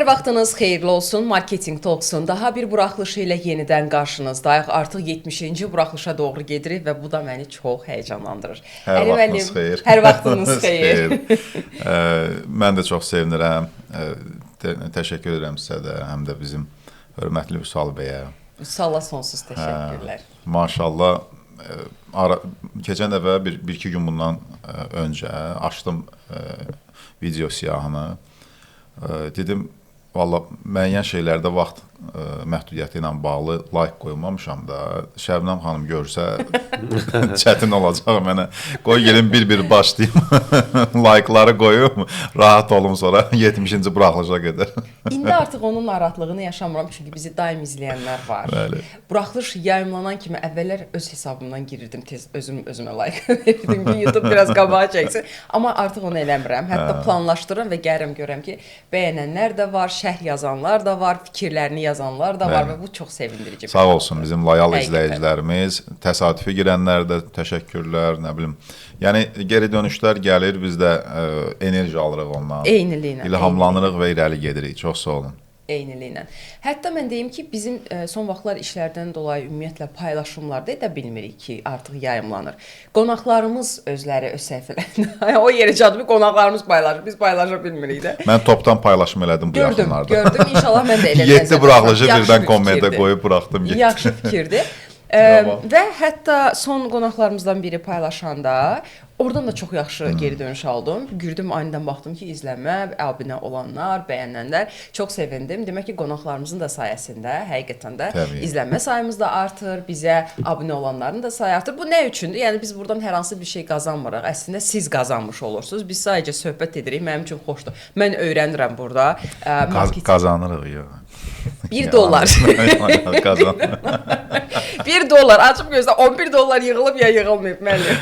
Hər vaxtınız xeyirli olsun. Marketing Talks'un daha bir buraxılışı ilə yenidən qarşınızdayıq. Artıq 70-ci buraxılışa doğru gedirik və bu da məni çox həyecanlandırır. Hər vaxtınız xeyir. Hər vaxtınız xeyir. Mən də çox sevinirəm. Təşəkkür edirəm sizə də, həm də bizim hörmətli Vüsal bəyə. Vüsala sonsuz təşəkkürlər. Maşallah. Keçən dəfə bir-iki gün bundan öncə açdım video siyahını. Dedim, valla müəyyən şeylərdə vaxt məhdudiyyəti ilə bağlı like qoymamışam da. Şəbnəm xanım görsə çətin olacaq mənə. Qoy gelin bir başlayayım. Like'ları qoyum, rahat olum sonra 70-ci buraxılışa qədər. İndi artıq onun narahatlığını yaşamıram çünki bizi daim izləyənlər var. Bəli. Buraxılış yayımlanan kimi əvvəllər öz hesabımdan girirdim, tez özümə like verirdim ki, YouTube biraz qabağa çəksin. Amma artıq onu eləmirəm. Hətta planlaşdırıram və gəlirəm görəm ki, bəyənənlər də var, şərh yazanlar da var, fikirlərini yazanlar da var və bu çox sevindirici. Sağ olsun bizim loyal izləyicilərimiz, təsadüfi girənlər də təşəkkürlər, nə bilim. Yəni geri dönüşlər gəlir, biz də enerji alırıq ondan. Eyniliylə. İlhamlanırıq və irəli gedirik. Çox sağ olun. Eyniliylə. Hətta mən deyim ki, bizim son vaxtlar işlərdən dolayı ümumiyyətlə paylaşımlarda edə bilmirik ki, artıq yayımlanır. Qonaqlarımız özləri öz səhifələrində, o yerə çatıb qonaqlarımız paylaşır, biz paylaşa bilmirik də. Mən topdan paylaşım elədim bu yaxınlarda. Gördüm, inşallah mən də elə 7 buraxılışı birdən kommentə qoyub buraxdım. Yaxşı fikirdir. Və hətta son qonaqlarımızdan biri paylaşanda oradan da çox yaxşı geri dönüş aldım. Gürdüm, anidən baxdım ki, izlənmə, abunə olanlar, bəyənənlər. Çox sevindim. Demək ki, qonaqlarımızın da sayəsində həqiqətən də izlənmə sayımız da artır, bizə abunə olanların da sayı artır. Bu nə üçündür? Yəni biz buradan hər hansı bir şey qazanmırıq. Əslində siz qazanmış olursunuz. Biz sadəcə söhbət edirik. Mənim üçün xoşdur. Mən öyrənirəm burada. Qazanırıq ya. $1. $1 açıb gözlə 11 dollar yığılıb ya yığılmayıb müəllim.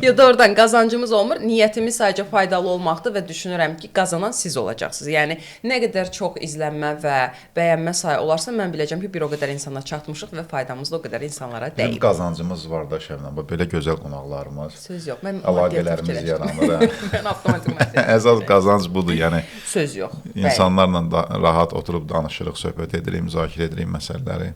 Ya da oradan qazancımız olmur. Niyyətimiz sadəcə faydalı olmaqdır və düşünürəm ki, qazanan siz olacaqsınız. Yəni nə qədər çox izlənmə və bəyənmə sayı olarsa mən biləcəm ki, bir o qədər insana çatmışıq və faydamız da o qədər insanlara dəyib. Qazancımız var da Şəbnəm. Belə gözəl qonaqlarımız. Söz yox. Mən əlaqələrimiz yaranır. Mən avtomatik əsas qazanc budur. Yəni söz yox. İnsanlarla da rahat oturub danışırıq, söhbət edirik, müzakirə edirik məsələləri.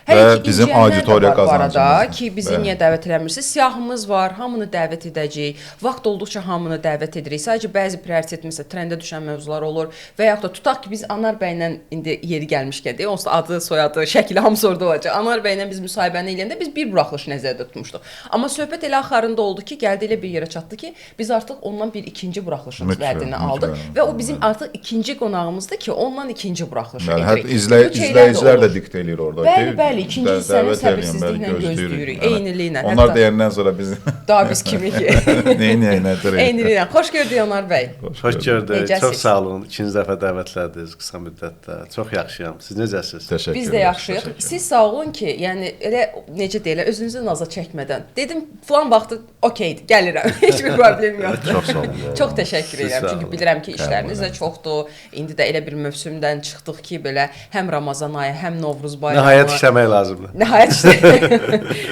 Və bizim auditoriya qazancımız ki, bizi niyə dəvət eləmirsiniz? Siyahımız var, hamını dəvət edəcəyik. Vaxt olduqca hamını dəvət edirik. Sadəcə bəzi prioritet, məsələn, trendə düşən mövzular olur və yaxud da tutaq ki, biz Anar bəylə indi yeri gəlmişkən deyək, onsuz adı, soyadı, şəkli hamısı orada olacaq. Anar bəylə biz müsahibəni eləyəndə biz bir buraxılış nəzərdə tutmuşduq. Amma söhbət elə axarında oldu ki, gəldi elə bir yerə çatdı ki, biz artıq ondan bir ikinci buraxılışımız vədini aldıq və o bizim artıq ikinci qonağımızdır ki, ondan ikinci buraxılışı edirik. İzləyicilər də diktə eləyir orada. Bəli, ikinci hissəni səbirsizliklə gözləyirik. Eyniliylə. Onlar deyəndən sonra biz... Daha biz kimi ki. Neynəyinədir? Eyniliylə. Xoş gördük Anar bəy. Xoş gördük. Çox sağ olun. İkinci dəfə dəvətlədiniz qısa müddətdə. Çox yaxşıyam. Siz necəsiniz? Təşəkkür. Biz də yaxşıyıq. Siz sağ olun ki, yəni elə necə deyilə, özünüzü naza çəkmədən. Dedim, falan vaxtı okeydir, gəlirəm. Heç bir problem yoxdur. Çox sağ olun. Çox təşəkkür edirəm. Çünki bilirəm ki, işləriniz də çoxdur. İndi də elə bir mövsümdən çıxdıq ki, belə həm Ramazan ayı, həm Novruz bayramı. Nəhayət işləmək lazımdır. Nəhayət işte.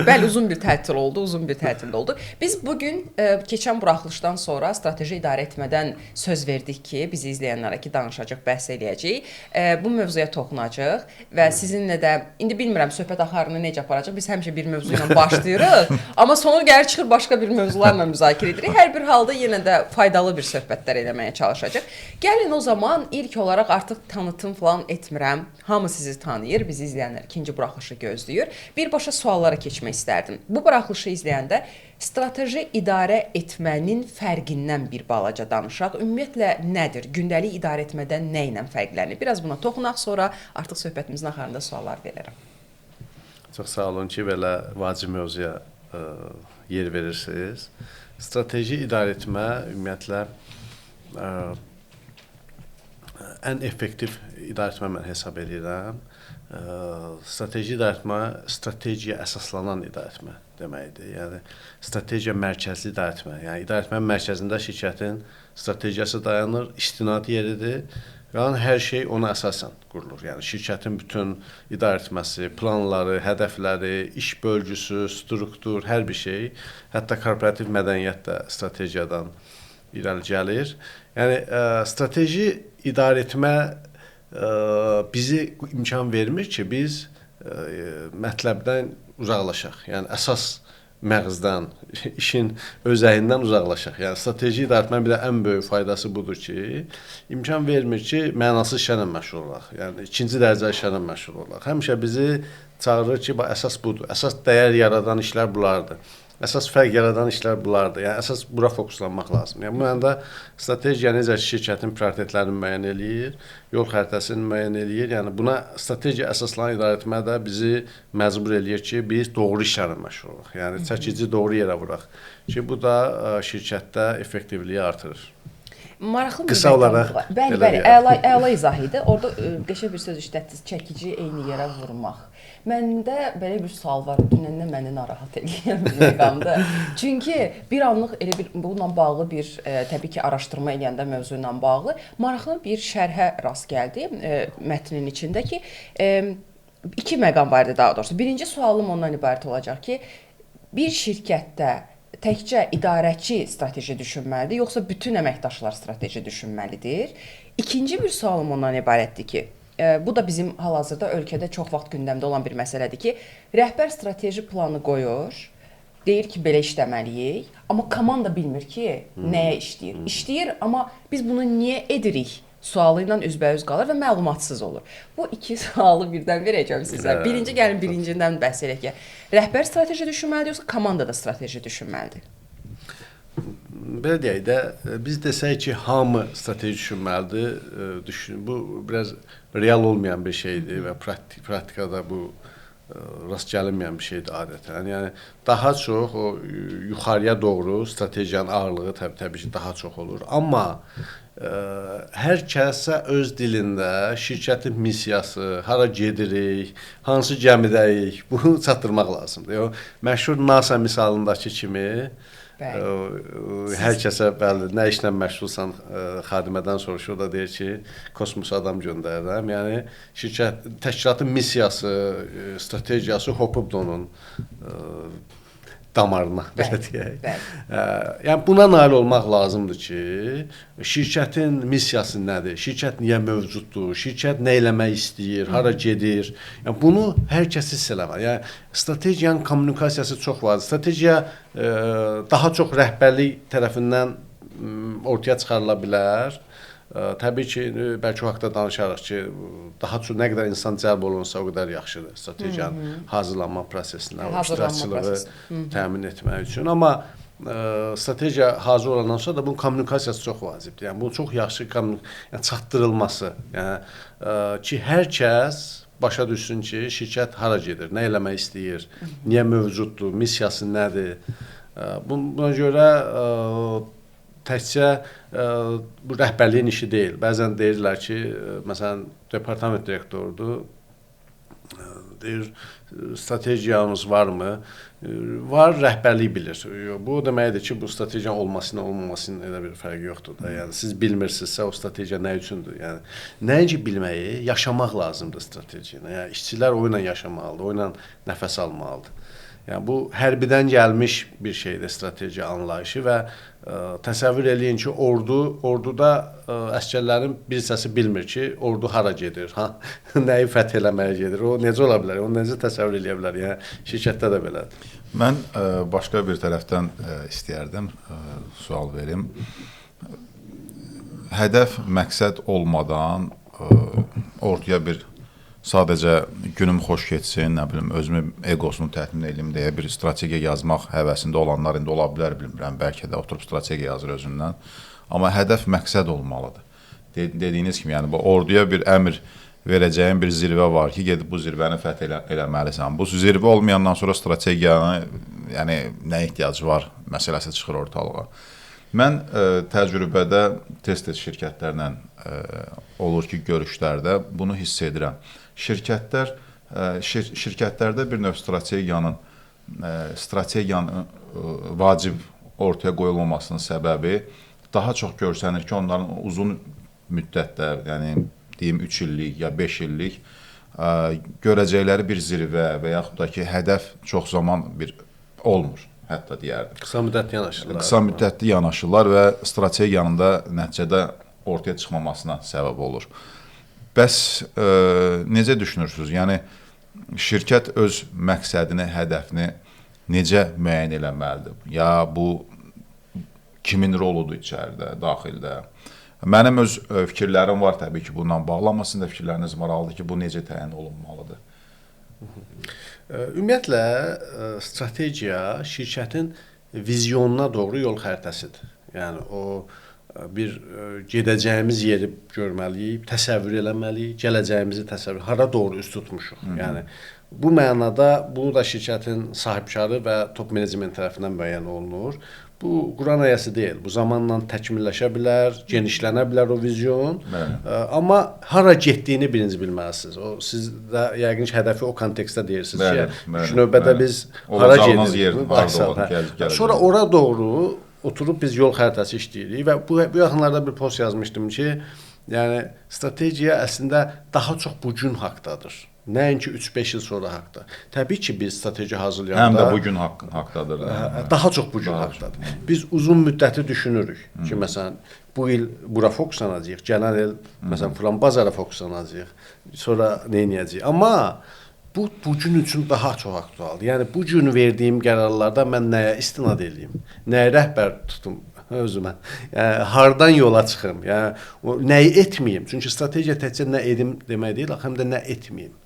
Bəli, uzun bir tətil oldu, Biz bugün keçən buraxılışdan sonra strateji idarə etmədən söz verdik ki, bizi izləyənlərə ki, danışacaq, bəhs eləyəcəyik. Bu mövzuya toxunacaq və sizinlə də, indi bilmirəm söhbət axarını necə aparacaq, biz həmişə bir mövzu ilə başlayırıq, amma sonu gəlir çıxır başqa bir mövzularla müzakirə edirik. Hər bir halda yenə də faydalı bir söhbətlər eləməyə çalışacaq. Gəlin o zaman ilk olaraq artıq tanıtım falan etmirəm. Hamı sizi tanıyır, bizi izləyənlər ikinci buraxılışı gözləyir. Birbaşa suallara keçmək istərdim. Bu buraxılışı izləyəndə strateji idarə etmənin fərqindən bir balaca danışaq. Ümumiyyətlə nədir? Gündəlik idarə etmədən nə ilə fərqlənir? Biraz buna toxunaq, sonra artıq söhbətimizin axarında suallar verərəm. Çox sağ olun ki, belə vacib mövzuya yer verirsiniz. Strateji idarə etmə ümumiyyətlə ən effektiv idarə etmə mən hesab edirəm. Strateji idarə etmə, stratejiyə əsaslanan idarə etmə deməkdir. Yəni, stratejiya mərkəzli idarə etmə. Yəni, idarə etmənin mərkəzində şirkətin strategiyası dayanır, istinad yeridir. Yəni, hər şey ona əsasən qurulur. Yəni, şirkətin bütün idarə etməsi, planları, hədəfləri, iş bölgüsü, struktur, hər bir şey, hətta korporativ mədəniyyət də stratejiyadan irəli gəlir. Yəni, strateji idarə etmə bizi imkan vermir ki, biz mətləbdən uzaqlaşaq. Yəni əsas məğzdən, işin özəyindən uzaqlaşaq. Yəni strateji idarəetmənin bir də ən böyük faydası budur ki, imkan vermir ki, mənasız işlərlə məşğul olaq. Yəni ikinci dərəcəli işlərlə məşğul olaq. Həmişə bizi çağırır ki, əsas budur. Əsas dəyər yaradan işlər bunlardır. Əsas fərq yaradan işlər bunlardır. Yəni əsas bura fokuslanmaq lazımdır. Yəni bu məndə strategiya necə şirkətin prioritetlərini müəyyən eləyir, yol xəritəsini müəyyən eləyir. Yəni buna strategiya əsaslanan idarəetmə də bizi məcbur eləyir ki, biz doğru işlərlə məşğul olaq. Yəni çəkici doğru yerə vuraq ki, bu da şirkətdə effektivliyi artırır. Maraqlı qısa olaraq. Bəli, əla izah idi. Orada qəşəng bir söz işlətdiniz, çəkici eyni yerə vurmaq. Məndə belə bir sual var, dünəndən məni narahat edən bir məqamda. Çünki bir anlıq elə bir bununla bağlı bir təbii ki, araşdırma eləyəndə mövzu ilə bağlı maraqlı bir şərhə rast gəldi mətnin içində ki, iki məqam var idi daha doğrusu. Birinci sualım ondan ibarət olacaq ki, bir şirkətdə təkcə idarəçi strateji düşünməlidir, yoxsa bütün əməkdaşlar strateji düşünməlidir? İkinci bir sualım ondan ibarətdir ki, bu da bizim hal-hazırda ölkədə çox vaxt gündəmdə olan bir məsələdir ki, rəhbər strateji planı qoyur, deyir ki, belə işləməliyik, amma komanda bilmir ki, nəyə işləyir. İşləyir, amma biz bunu niyə edirik sualı ilə üzbəüz qalır və məlumatsız olur. Bu iki sualı birdən verəcəm sizə. Birinci, gəlin birincindən bəhs edək ki, rəhbər strateji düşünməlidir, yoxsa komanda da strateji düşünməlidir? Belə deyək də, biz desək ki, hamı strateji düşünməlidir, bu biraz real olmayan bir şeydir və praktikada bu rast gəlinməyən bir şeydir adətən. Yəni daha çox o yuxarıya doğru stratejiyanın ağırlığı təbii ki, daha çox olur. Amma hər kəsə öz dilində şirkətin missiyası, hara gedirik, hansı gəmidəyik, bunu çatdırmaq lazımdır. O məşhur NASA misalındakı kimi hər kəsə bəli, nə işlə məşğulsan xadimədən soruşur, o da deyir ki, kosmosa adam göndərirəm. Yəni şirkət təşkilatın missiyası, strategiyası hopubdur onun damarına, belə deyək. Yəni buna nail olmaq lazımdır ki, şirkətin missiyası nədir? Şirkət niyə mövcuddur? Şirkət nə eləmək istəyir? Hara gedir? Yəni bunu hər kəs hiss eləməli. Yəni strategiyanın kommunikasiyası çox vardır. Strategiya daha çox rəhbərlik tərəfindən ortaya çıxarıla bilər. Təbii ki, bəlkə o haqda danışarıq ki, daha çox nə qədər insan cəlb olunsa, o qədər yaxşıdır strategiyanın hazırlanma prosesindən, iştirakçılığı təmin etmək üçün. Amma strategiya hazır olandan sonra da bunun kommunikasiyası çox vacibdir. Yəni bunun çox yaxşı çatdırılması, yəni ki, hər kəs başa düşsün ki, şirkət hara gedir, nə eləmək istəyir, niyə mövcuddur, missiyası nədir. Buna görə təkcə bu rəhbərliyin işi deyil. Bəzən deyirlər ki, məsələn, departament direktorudur, deyir, strategiyanız varmı? Var, rəhbərlik bilir. Bu deməkdir ki, bu strategiyanın olmasının, olmamasının elə bir fərqi yoxdur da. Yəni, siz bilmirsinizsə, o strategiya nə üçündür? Yəni, nəinki bilməyi, yaşamaq lazımdır strategiyini. Yəni, işçilər o ilə yaşamalıdır, o ilə nəfəs almalıdır. Yəni, bu hərbidən gəlmiş bir şeydir strategiya anlayışı və təsəvvür eləyin ki, orduda əsgərlərin bir hissəsi bilmir ki, ordu hara gedir, nəyi fəth eləməyə gedir, o necə ola bilər, onu necə təsəvvür eləyə bilər, yəni şirkətdə də belədir. Mən başqa bir tərəfdən istəyərdim, sual verim. Hədəf, məqsəd olmadan orduya bir sadəcə günüm xoş keçsin, nə bilim, özümü egosunu təmin edeyim deyə bir strategiya yazmaq həvəsində olanlar indi ola bilər, bilmirəm, bəlkə də oturub strategiya yazır özündən. Amma hədəf, məqsəd olmalıdır. Dediyiniz kimi, yəni bu orduya bir əmr verəcəyin bir zirvə var ki, gedib bu zirvəni fəth eləməlisən. Bu zirvə olmayandan sonra strategiyanı, yəni nə ehtiyacı var məsələsi çıxır ortalığa. Mən təcrübədə tez-tez şirkətlərlə olur ki, görüşlərdə bunu hiss edirəm. Şirkətlərdə bir növ strategiyanın vacib ortaya qoyulmamasının səbəbi daha çox görsənir ki, onların uzun müddətdə, yəni deyim 3 illik ya 5 illik görəcəkləri bir zirvə və yaxud da ki, hədəf çox zaman bir olmur, hətta deyərdim. Qısa müddətli yanaşırlar. Qısa müddətli yanaşırlar və strategiyanın da nəticədə ortaya çıxmamasına səbəb olur. Bəs necə düşünürsünüz? Yəni şirkət öz məqsədini, hədəfini necə müəyyən eləməlidir? Ya bu kimin roludur içəridə, daxildə? Mənim öz fikirlərim var təbii ki, bununla bağlı, amma sizin də fikirləriniz maraqlıdır ki, bu necə təyin olunmalıdır? Ümumiyyətlə, strategiya şirkətin vizyonuna doğru yol xəritəsidir. Yəni, o bir gedəcəyimiz yeri görməliyik, təsəvvür eləməliyik, gələcəyimizi təsəvvür, hara doğru üst tutmuşuq. Yəni, bu mənada bunu da şirkətin sahibkarı və top menecment tərəfindən müəyyən olunur. Bu, Quran ayəsi deyil. Bu zamanla təkmilləşə bilər, genişlənə bilər o vizyon. Amma hara getdiyini birinci bilməlisiniz. Siz də yəqin ki, hədəfi o kontekstdə deyirsiniz ki, şu növbədə biz hara gedirik. Sonra ora doğru oturub biz yol xəritəsi işləyirik və bu yaxınlarda bir post yazmışdım ki, yəni strategiya əslində daha çox bu gün haqdadır. Nəinki 3-5 il sonra haqda. Təbii ki, biz strateji hazırlayanda... Həm də bugün haqdadır. Daha çox bugün haqdadır. Biz uzun müddəti düşünürük ki, məsələn, bu il bura fokuslanacaq, gələn il, məsələn, filan bazara fokuslanacaq, sonra nə edəcəyik. Amma bu gün üçün daha çox aktualdır. Yəni, bu gün verdiyim qərarlarda mən nəyə istinad edeyim, nəyə rəhbər tutum özümə, yəni, hardan yola çıxım, yəni, nəyi etməyim. Çünki strategiya təkcə nə edim demək deyil, həm də nə etməyim.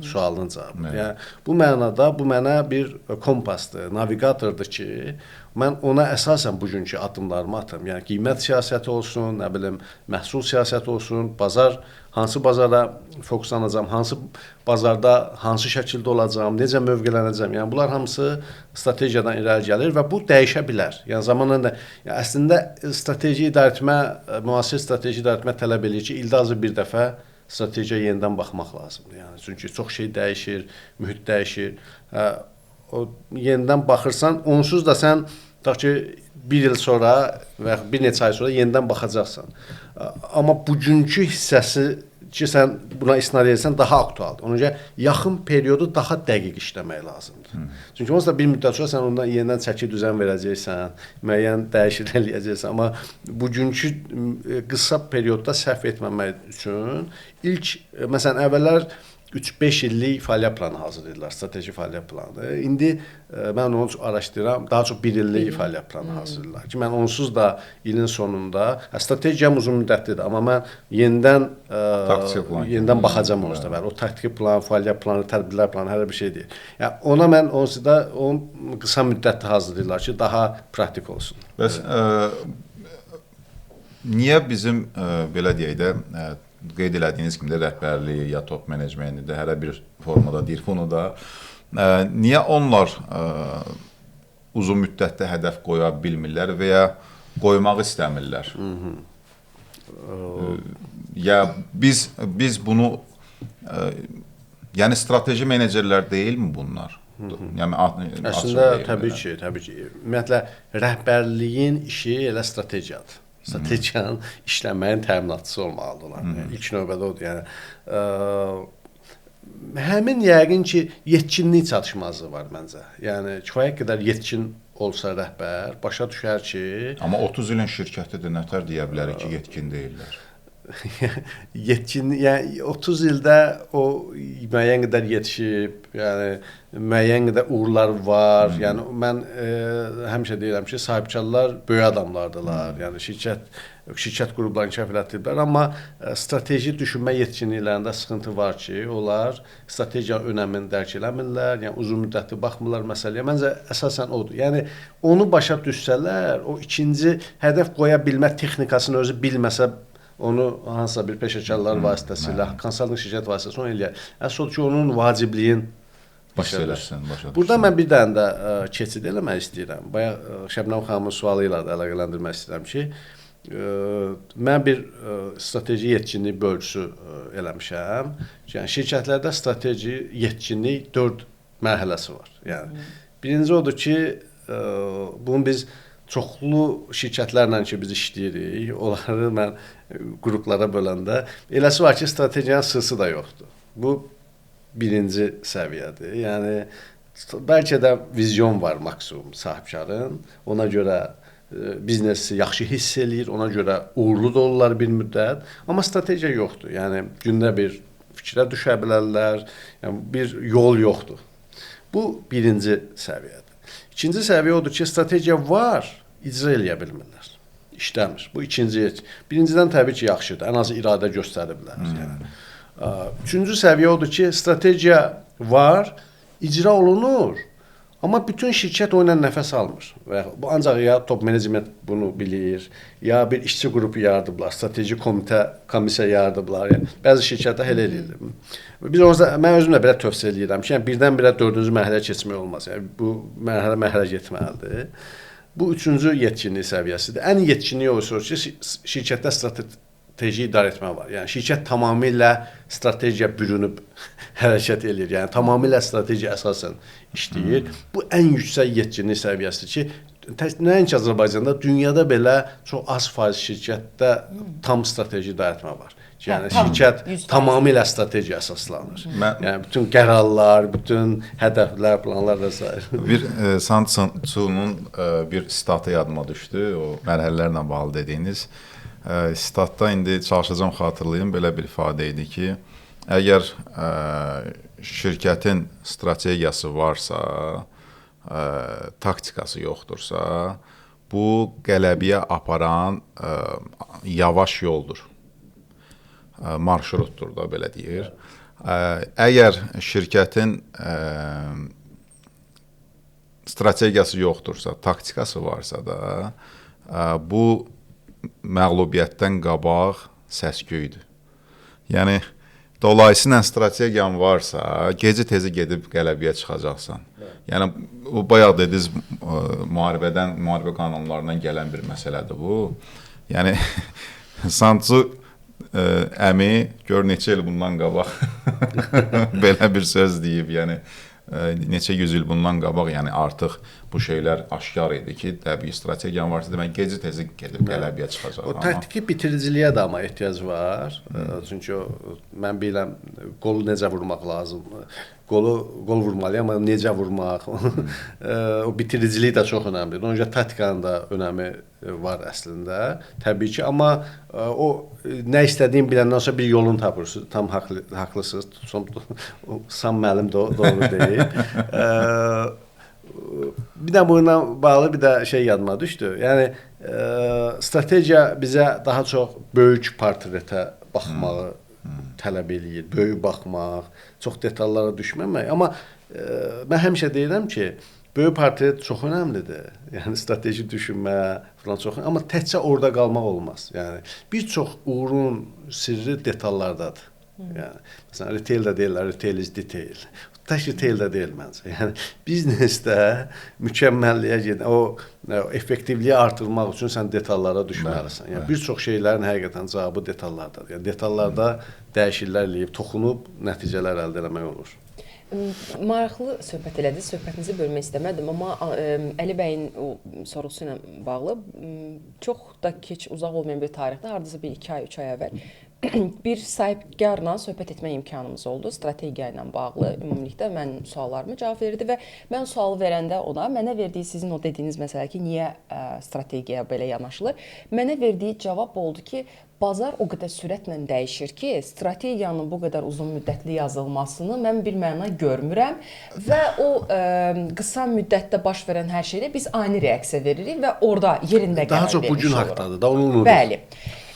Sualının cavabı. Yəni, bu mənada bu mənə bir kompasdır, navigatordur ki, mən ona əsasən bugünkü addımlarımı atım. Yəni qiymət siyasəti olsun, nə bilim, məhsul siyasəti olsun, bazar, hansı bazara fokuslanacağam, hansı bazarda hansı şəkildə olacağam, necə mövqelənəcəm. Yəni bunlar hamısı strategiyadan irəli gəlir və bu dəyişə bilər. Yəni zamanla da yəni, əslində strateji idarəetmə, müasir strateji idarəetmə tələb edir ki, ildə azı bir dəfə strategiyaya yenidən baxmaq lazımdır. Yəni çünki çox şey dəyişir, mühit dəyişir. O yenidən baxırsan, onsuz da sən tutaq ki, bir il sonra və ya bir neçə ay sonra yenidən baxacaqsan. Amma bugünkü hissəsi ki, sən buna istinad edirsən, daha aktualdır. Ona görə yaxın periodu daha dəqiq işləmək lazımdır. Çünki onsuz da bir müddət sonra sən ondan yenidən çəki düzən verəcəksən, müəyyən dəyişiklik eləyəcəksən. Amma bugünkü qısa periodda səhv etməmək üçün ilk, məsələn, əvvəllər 3-5 illik fəaliyyət planı hazırlayırlar, strateji fəaliyyət planı. İndi mən onu araşdırıram, daha çox 1 illik fəaliyyət planı hazırlayırlar ki, mən onsuz da ilin sonunda, strategiyam uzun müddətlidir, amma mən yenidən baxacam onsuz da. O taktiki plan, fəaliyyət planı, tədbirlər planı, hər bir şey deyil. Yəni, ona mən onsuz da qısa müddətli hazırlayırlar ki, daha praktik olsun. Bəs niyə bizim, belə deyək də, qeyd elədiyiniz kimi də rəhbərliyi ya top menecmenti də hər bir formada deyir bunu da. Niyə onlar uzun müddətdə hədəf qoya bilmirlər və ya qoymaq istəmirlər? Ya biz bunu yəni strateji menecerlər deyilmi bunlar? Yəni əslində təbii ki. Ümumiyyətlə rəhbərliyin işi elə strategiyadır. Strategiyanın işlənməyin təminatçısı olmalıdırlar. Yəni, ilk növbədə odur. Yəni, həmin yəqin ki, yetkinlik çatışmazlığı var məncə. Yəni, kifayət qədər yetkin olsa rəhbər, başa düşər ki... Amma 30 ilin şirkətidir, nətər deyə bilərik ki, yetkin deyirlər? Yəni 30 ildə o müəyyən qədər yetişib, yəni müəyyən qədər uğurlar var. Yəni mən həmişə deyirəm ki, sahibkarlar böyük adamlardılar. Yəni şirkət qruplarını inkişaf elətdiriblər, amma strateji düşünmə yetkinliklərində sıxıntı var ki, onlar strategiyanın önəmini dərk eləmirlər, yəni uzun müddətli baxmırlar məsələyə. Məncə əsasən odur. Yəni onu başa düşsələr, o ikinci hədəf qoya bilmə texnikasını özü bilməsə, onu hansısa bir peşəkarlar vasitəsilə, konsalting şirkət vasitəsilə onu eləyər. Əsas odur ki, onun vacibliyin başa düşsün. Burada mən bir dənə də keçid eləmək istəyirəm. Bayaq Şəbnəm xanımın sualı ilə də əlaqələndirmək istəyirəm ki, mən bir strateji yetkinlik bölgüsü eləmişəm. Yəni şirkətlərdə strateji yetkinlik 4 mərhələsi var. Yəni birinci odur ki, bunu biz çoxlu şirkətlərlə ki, biz işləyirik, onları mən qruplara böləndə, eləsi var ki, strategiyanın sırsı da yoxdur. Bu birinci səviyyədir. Yəni, bəlkə də vizyon var maksimum sahibkarın, ona görə biznesi yaxşı hiss eləyir, ona görə uğurlu da olurlar bir müddət, amma strategiya yoxdur. Yəni gündə bir fikrə düşə bilərlər, yəni bir yol yoxdur. Bu birinci səviyyədir. İkinci səviyyə odur ki, strategiya var, icra eləyə bilmirlər. İşləmir. Bu ikinci. Birincidən təbii ki, yaxşıdır. Ən azı iradə göstəriblər. Yəni. Üçüncü səviyyə odur ki, strategiya var, icra olunur. Amma bütün şirkət o ilə nəfəs almır. Və bu ancaq ya top menecment bunu bilir, ya bir işçi qrupu yaradıblar, strateji komissiya yaradıblar. Yəni bəzi şirkətlər elə eləyir. Biz orada mən özüm də belə tövsiyə edirəm ki, yəni birdən-birə 4-cü mərhələyə keçmək olmaz. Yəni bu mərhələ getməlidir. Bu üçüncü yetkinlik səviyyəsidir. Ən yetkinlik o ki, şirkətdə strateji idarə etmə var. Yəni şirkət tamamilə strategiya bürünüb hərəkət eləyir. Yəni tamamilə strateji əsasən işləyir. Bu ən yüksək yetkinlik səviyyəsidir ki, nəinki Azərbaycanda, dünyada belə çox az faiz şirkətdə tam strateji idarə etmə var. Yəni şirkət tamamilə strateji əsaslanır. Yəni bütün qərarlar, bütün hədəflər, planlar və s. Bir Sun Tzu'nun bir statı yadıma düşdü. O mərhələlərlə bağlı dediyiniz statda indi çalışacağam xatırlayım, belə bir ifadə idi ki, əgər şirkətin strategiyası varsa, taktikası yoxdursa, bu qələbəyə aparan yavaş yoldur. Marşrutdur da, belə deyir. Əgər şirkətin strategiyası yoxdursa, taktikası varsa da, bu məğlubiyyətdən qabaq səs-küydür. Yəni, dolayısıyla strategiyan varsa, gecə-tezi gedib qələbəyə çıxacaqsan. Yəni, o bayaq dediniz, müharibə qanunlarından gələn bir məsələdir bu. Yəni, Sun Tzu əmi gör neçə il bundan qabaq belə bir söz deyib, yəni neçə yüz il bundan qabaq, yəni artıq bu şeylər aşkar idi ki, təbii strategiyan varsa demək gecə-tezi gedib qələbəyə çıxacaq. O taktiki bitiriciliyə də amma ehtiyac var. Çünki mən bilirəm qolu necə vurmaq lazımdır. Gol vurmalıyam, amma necə vurmaq, o bitiricilik də çox önəmlidir. Ona görə taktikanın da önəmi var əslində, təbii ki, amma o nə istədiyini biləndən sonra bir yolunu tapırsınız, tam haqlısınız, Sam müəllim doğru deyil. Bir də bununla bağlı bir də şey yadıma düşdü, yəni strategiya bizə daha çox böyük portretə baxmağı tələb eləyir, böyük baxmaq, çox detallara düşməmək. Amma mən həmişə deyirəm ki, böyük portret çox önəmlidir. Yəni strateji düşünmə falan çox, amma təkcə orada qalmaq olmaz. Yəni bir çox uğurun sirri detallardadır. Yəni məsələn retaildə deyirlər, retail is detail. Tək retaildə deyil məncə. Yəni biznesdə mükəmməlliyə gedən, o effektivliyi artırmaq üçün sən detallara düşməlisən. Yəni bir çox şeylərin həqiqətən cavabı detallardadır. Yəni detallarda dəyişikliklər eləyib, toxunub nəticələr əldə etmək olur. Maraqlı söhbət elədiniz, söhbətinizi bölmək istəmədim, amma Əli bəyin sorğusu ilə bağlı çox da uzaq olmayan bir tarixdə, hardasa bir 2 ay, 3 ay əvvəl bir sahibkarla söhbət etmə imkanımız oldu. Strategiya ilə bağlı ümumilikdə mən suallarımı cavab verirdi və mən sualı verəndə ona, mənə verdiyi sizin o dediyiniz məsələ ki, niyə strategiyaya belə yanaşılır? Mənə verdiyi cavab oldu ki, bazar o qədər sürətlə dəyişir ki, strategiyanın bu qədər uzun müddətli yazılmasını mən bir məna görmürəm və o qısa müddətdə baş verən hər şeydə biz ani reaksiya veririk və orada yerində qərar vermiş oluruq. Daha çox bu gün haqdadır da, onu unudur. Bəli.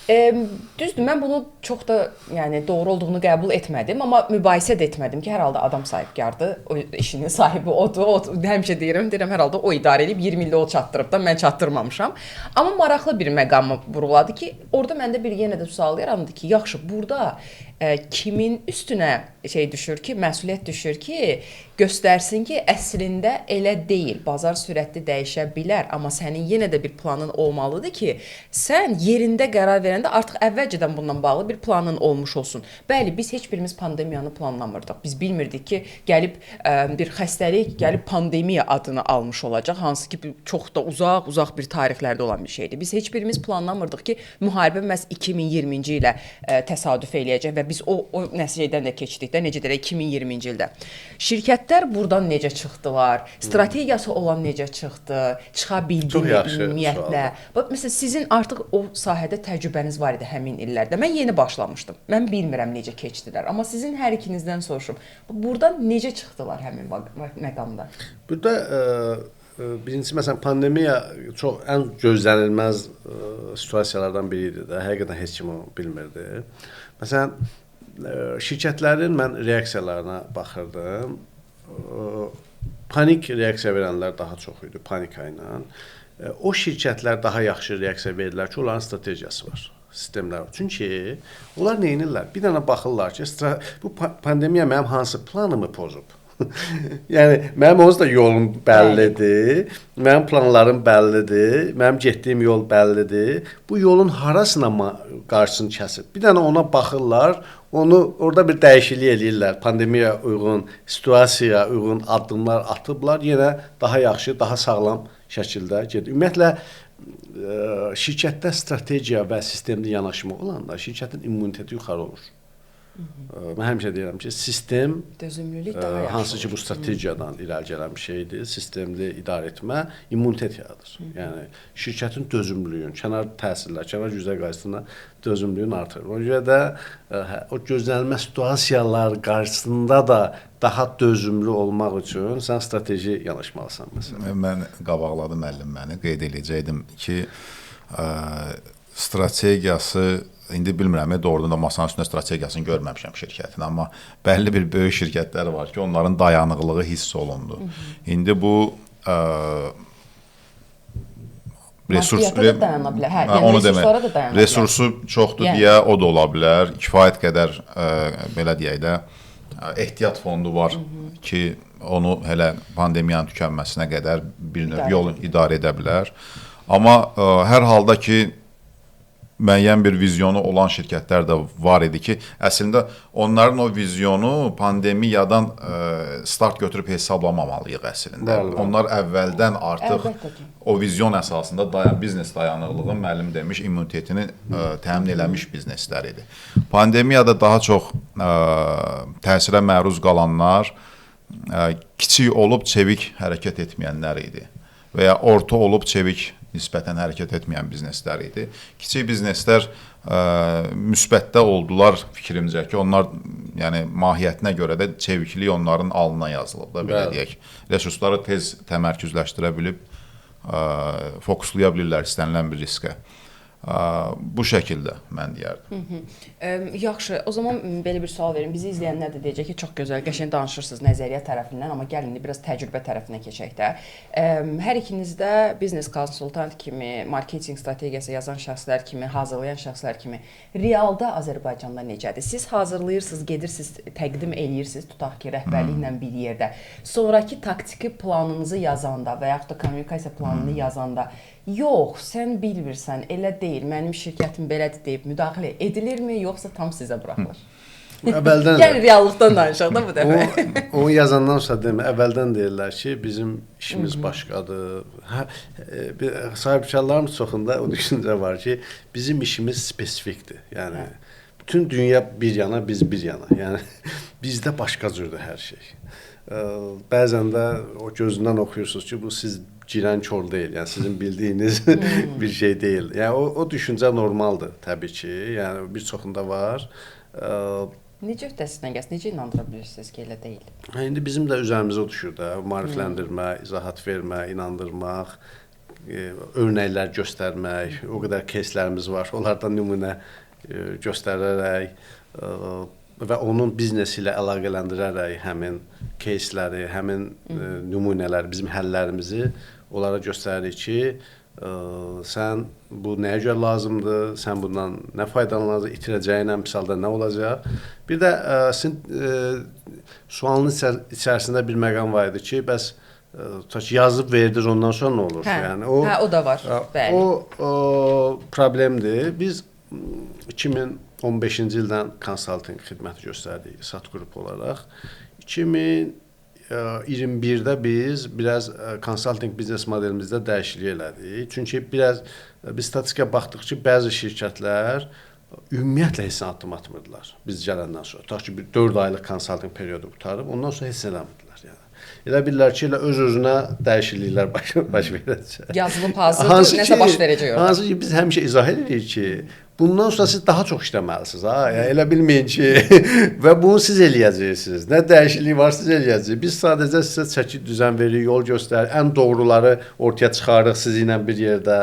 Düzdür, mən bunu çox da yəni doğru olduğunu qəbul etmədim, amma mübahisə də etmədim ki, hər halda adam sahibkardır, o işinin sahibi odur. Həmişə deyirəm, hər halda o idarə edib 20 ildə o çatdırıb da mən çatdırmamışam. Amma maraqlı bir məqamı vurğuladı ki, orada məndə bir yenə də sual yarandı ki, yaxşı, burada kimin üstünə düşür ki, məsuliyyət düşür ki, göstərsin ki, əslində elə deyil. Bazar sürətli dəyişə bilər, amma sənin yenə də bir planın olmalıdır ki, sən yerində qərar verəndə artıq əvvəlcədən bundan bağlı bir planın olmuş olsun. Bəli, biz heç birimiz pandemiyanı planlamırdıq. Biz bilmirdik ki, gəlib bir xəstəlik, gəlib pandemiya adını almış olacaq, hansı ki, çox da uzaq bir tarixlərdə olan bir şeydir. Biz heç birimiz planlamırdıq ki, müharibə məhz 2020-ci ilə təsadüf eləyəcək və biz o nəticədən də keçdik də, necə deyək 2020-ci ildə. Şirkətlər burdan necə çıxdılar? Strategiyası olan necə çıxdı? Çıxa bildimi ümumiyyətlə? Bax məsələn sizin artıq o sahədə təcrübəniz var idi həmin illərdə. Mən yeni başlamışdım. Mən bilmirəm necə keçdilər, amma sizin hər ikinizdən soruşum. Burdan necə çıxdılar həmin məqamda? Burada birincisi məsələn pandemiya çox ən gözlənilməz situasiyalardan biri idi də. Həqiqətən heç kim onu bilmirdi. Məsələn şirkətlərin mən reaksiyalarına baxırdım. Panik reaksiya verənlər daha çox idi, panika ilə. O şirkətlər daha yaxşı reaksiya verirlər ki, onların strategiyası var, sistemlər var. Çünki onlar nə edirlər? Bir dənə baxırlar ki, bu pandemiya mənim hansı planımı pozub? Yəni mənim onsuz da yolum bəllidir, mənim planlarım bəllidir, mənim getdiyim yol bəllidir. Bu yolun harasına qarşısını kəsib. Bir dənə ona baxırlar, onu orada bir dəyişiklik eləyirlər. Pandemiyaya uyğun, situasiyaya uyğun addımlar atıblar, yenə daha yaxşı, daha sağlam şəkildə gedir. Ümumiyyətlə şirkətdə strategiya və sistemli yanaşma olanda şirkətin immuniteti yuxarı olur. Mən həmişə deyirəm ki, sistem dözümlülük daha yaxşı hansı ki bu strategiyadan irəli gələn bir şeydir, sistemli idarə etmə immunitet yaradır. Yəni şirkətin dözümlülüyün, kənar təsirlər, kənar güzər qarşısında dözümlülüyün artırır. Ona görə də o gözlənilməz situasiyalar qarşısında da daha dözümlü olmaq üçün sən strateji yanaşmalısan məsələn. Mən qabaqladım müəllim məni qeyd edəcəydim ki, strategiyası İndi bilmirəm, doğrudan da masanın üstündə strategiyasını görməmişəm şirkətin, amma bəlli bir böyük şirkətlər var ki, onların dayanıqlığı hiss olundu. İndi bu resursu çoxdur deyə o da ola bilər, kifayət qədər belə deyək də ehtiyat fondu var ki, onu hələ pandemiyanın tükənməsinə qədər bir növ yol idarə edə bilər. Amma hər halda ki, müəyyən bir vizyonu olan şirkətlər də var idi ki, əslində onların o vizyonu pandemiyadan start götürüb hesablamamalıyıq əslində. Onlar əvvəldən artıq o vizyon əsasında biznes dayanıqlığın müəllim demiş immunitetini təmin eləmiş bizneslər idi. Pandemiyada daha çox təsirə məruz qalanlar kiçik olub çevik hərəkət etməyənlər idi və ya orta olub çevik nisbətən hərəkət etməyən bizneslər idi. Kiçik bizneslər müsbətdə oldular fikrimcə ki, onlar yəni mahiyyətinə görə də çeviklik onların alnına yazılıb da belə deyək. Resursları tez təmərküzləşdirə bilib fokuslaya bilirlər istənilən bir riskə. Bu şəkildə mən deyərdim. Yaxşı, o zaman belə bir sual verin. Bizi izləyənlər də deyəcək ki, çox gözəl, qəşəng danışırsınız nəzəriyyə tərəfindən, amma gəlin indi biraz təcrübə tərəfinə keçək də. Hər ikiniz də biznes konsultant kimi, marketinq strategiyası yazan şəxslər kimi, hazırlayan şəxslər kimi realda Azərbaycanda necədir? Siz hazırlayırsınız, gedirsiniz, təqdim eləyirsiniz, tutaq ki, rəhbərliklə bir yerdə. Sonraki taktiki planınızı yazanda və yaxud da kommunikasiya planını yazanda yox, sən bilmirsən, elə deyil, mənim şirkətim belədir deyib müdaxilə edilirmi, yoxsa tam sizə buraxılır? Gəl reallıqdan danışaq da bu dəfə. Onu yazandan sonra demə, əvvəldən deyirlər ki, bizim işimiz başqadır. Sahibkarların çoxunda o düşüncə var ki, bizim işimiz spesifikdir. Yəni, bütün dünya bir yana, biz bir yana. Yəni, bizdə başqa cürdür hər şey. Bəzən də o gözündən oxuyursunuz ki, bu siz girən kör deyil, yəni sizin bildiyiniz bir şey deyil. Yəni o düşüncə normaldır təbii ki. Yəni bir çoxunda var. Necə öhdəsindən gəlsin, necə inandıra bilirsiniz ki, elə deyil? İndi bizim də üzərimizə düşür də, maarifləndirmə, izahat vermə, inandırmaq, örnəklər göstərmək, o qədər кейslərimiz var. Onlardan nümunə göstərərək və onun biznesi ilə əlaqələndirərək həmin кейsləri, həmin nümunələri, bizim həllərimizi onlara göstəririk ki, sən bu nəyə görə lazımdır, sən bundan nə faydalanacaq, itirəcəyindən misalda nə olacaq. Bir də sualın içərisində bir məqam var idi ki, bəs yazıb verdiniz, ondan sonra nə olur? Yəni, o da var, bəli. O problemdir. Biz 2015-ci ildən konsalting xidməti göstərdik SAT qrup olaraq. 2021-də biz biraz konsalting biznes modelimizdə dəyişiklik elədik. Çünki biz statistikaya baxdıq ki, bəzi şirkətlər ümumiyyətlə heç nə addım atmırdılar biz gələndən sonra. Ta ki bir 4 aylıq konsaltinq periodu qutarıb, ondan sonra heç nə eləmirdilər yəni. Elə bilirlər ki, elə öz-özünə dəyişikliklər baş verəcək. Yazılıb hazırdır, nəsə baş verəcək orada. Hansı ki, biz həmişə izah edirik ki, bundan sonra siz daha çox işləməlisiniz. Yəni, elə bilməyin ki, və bunu siz eləyəcəksiniz. Nə dəyişiklik var, siz eləyəcəksiniz. Biz sadəcə sizə çəki düzən veririk, yol göstərir, ən doğruları ortaya çıxarırıq sizinlə bir yerdə.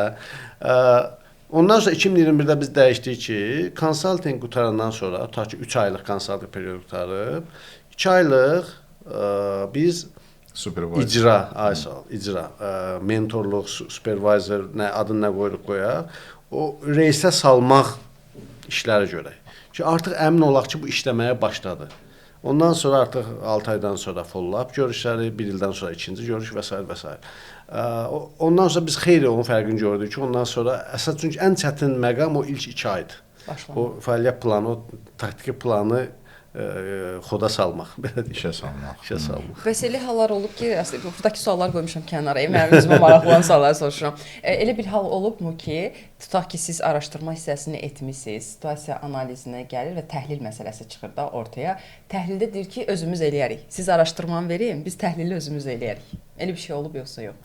Ondan sonra 2021-də biz dəyişdik ki, konsaltinq qutarandan sonra, ta ki 3 aylıq konsaltinq periodu qutarıb, 2 aylıq biz icra, mentorluq, supervisor, adını nə qoyuruq qoyaq, o reysə salmaq işləri görək. Ki, artıq əmin olaq ki, bu işləməyə başladı. Ondan sonra artıq 6 aydan sonra follow-up görüşləri, 1 ildən sonra ikinci görüş və s. və s. Ondan sonra biz xeyli onun fərqini gördük ki, ondan sonra əsas çünki ən çətin məqam o ilk 2 aydır. O fəaliyyət planı, o taktiki planı xoda salmaq, belə deyək. İşə salmaq. Bəs elə hallar olub ki, əslində buradakı suallar qoymuşam kənara, mənim özümə maraqlanan sualları soruşuram. Elə bir hal olubmu ki, tutaq ki, siz araşdırma hissəsini etmisiniz, situasiya analizinə gəlir və təhlil məsələsi çıxır da ortaya. Təhlildə deyir ki, özümüz eləyərik. Siz araşdırmanı verin, biz təhlili özümüz eləyərik. Elə bir şey olub yoxsa yox?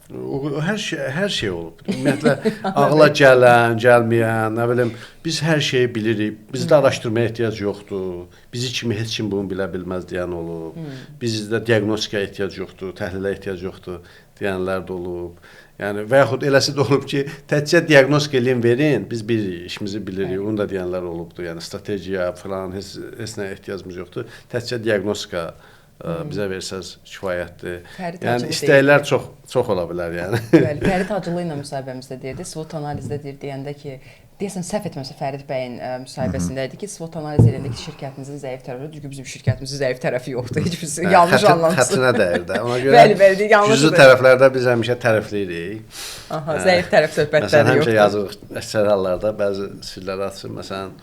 Hər şey olub. Ümumiyyətlə ağla gələn, gəlməyən, nə bilim, biz hər şeyi bilirik. Bizdə araşdırmaya ehtiyac yoxdur. Bizi kimi heç kim bunu bilə bilməz deyən olub. Bizdə diaqnostikaya ehtiyac yoxdur, təhlilə ehtiyac yoxdur deyənlər də olub. Yəni və yaxud eləsi də olub ki, təkcə diaqnostika eləyin, verin, biz bilirik, işimizi bilirik. Onu da deyənlər olubdu. Yəni strategiya falan heç nəyə ehtiyacımız yoxdur. Təkcə diaqnostika bizə versəz kifayətdir. Yəni istəklər çox ola bilər yəni. Bəli, Fərid Hacılı ilə müsahibəmizdə deyirdi, SWOT analizdə deyəndə ki, deyəsən səhv etmirəmsə Fərid bəyin müsahibəsində idi ki, SWOT analiz edəndə ki, şirkətinizin zəif tərəfi, çünki bizim şirkətimizin zəif tərəfi yoxdur, heç birisi yanlış anlamsın. Xəttinə dəyir də. Ona görə bəli, yanlış. Cüzü tərəflərdə biz həmişə tərəfləyirik. Aha, zəif tərəf söhbətləri yoxdur. Məsələn, həmişə yazırıq əksər hallarda bəzi sirləri açır. Məsələn,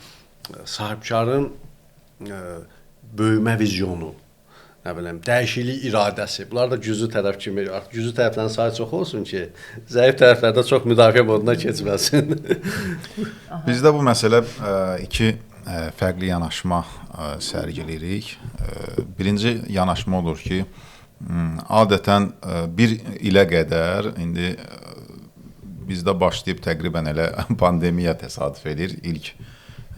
sahibkarın böyümə vizyonu, nə bilim, dəyişiklik iradəsi. Bunlar da güclü tərəf kimi, artıq güclü tərəflərin sayı çox olsun ki, zəif tərəflərdə çox müdafiə moduna keçməsin. Bizdə bu məsələ iki fərqli yanaşma sərgiləyirik. Birinci yanaşma odur ki, adətən bir ilə qədər indi bizdə başlayıb təqribən elə pandemiya təsadüf edir ilk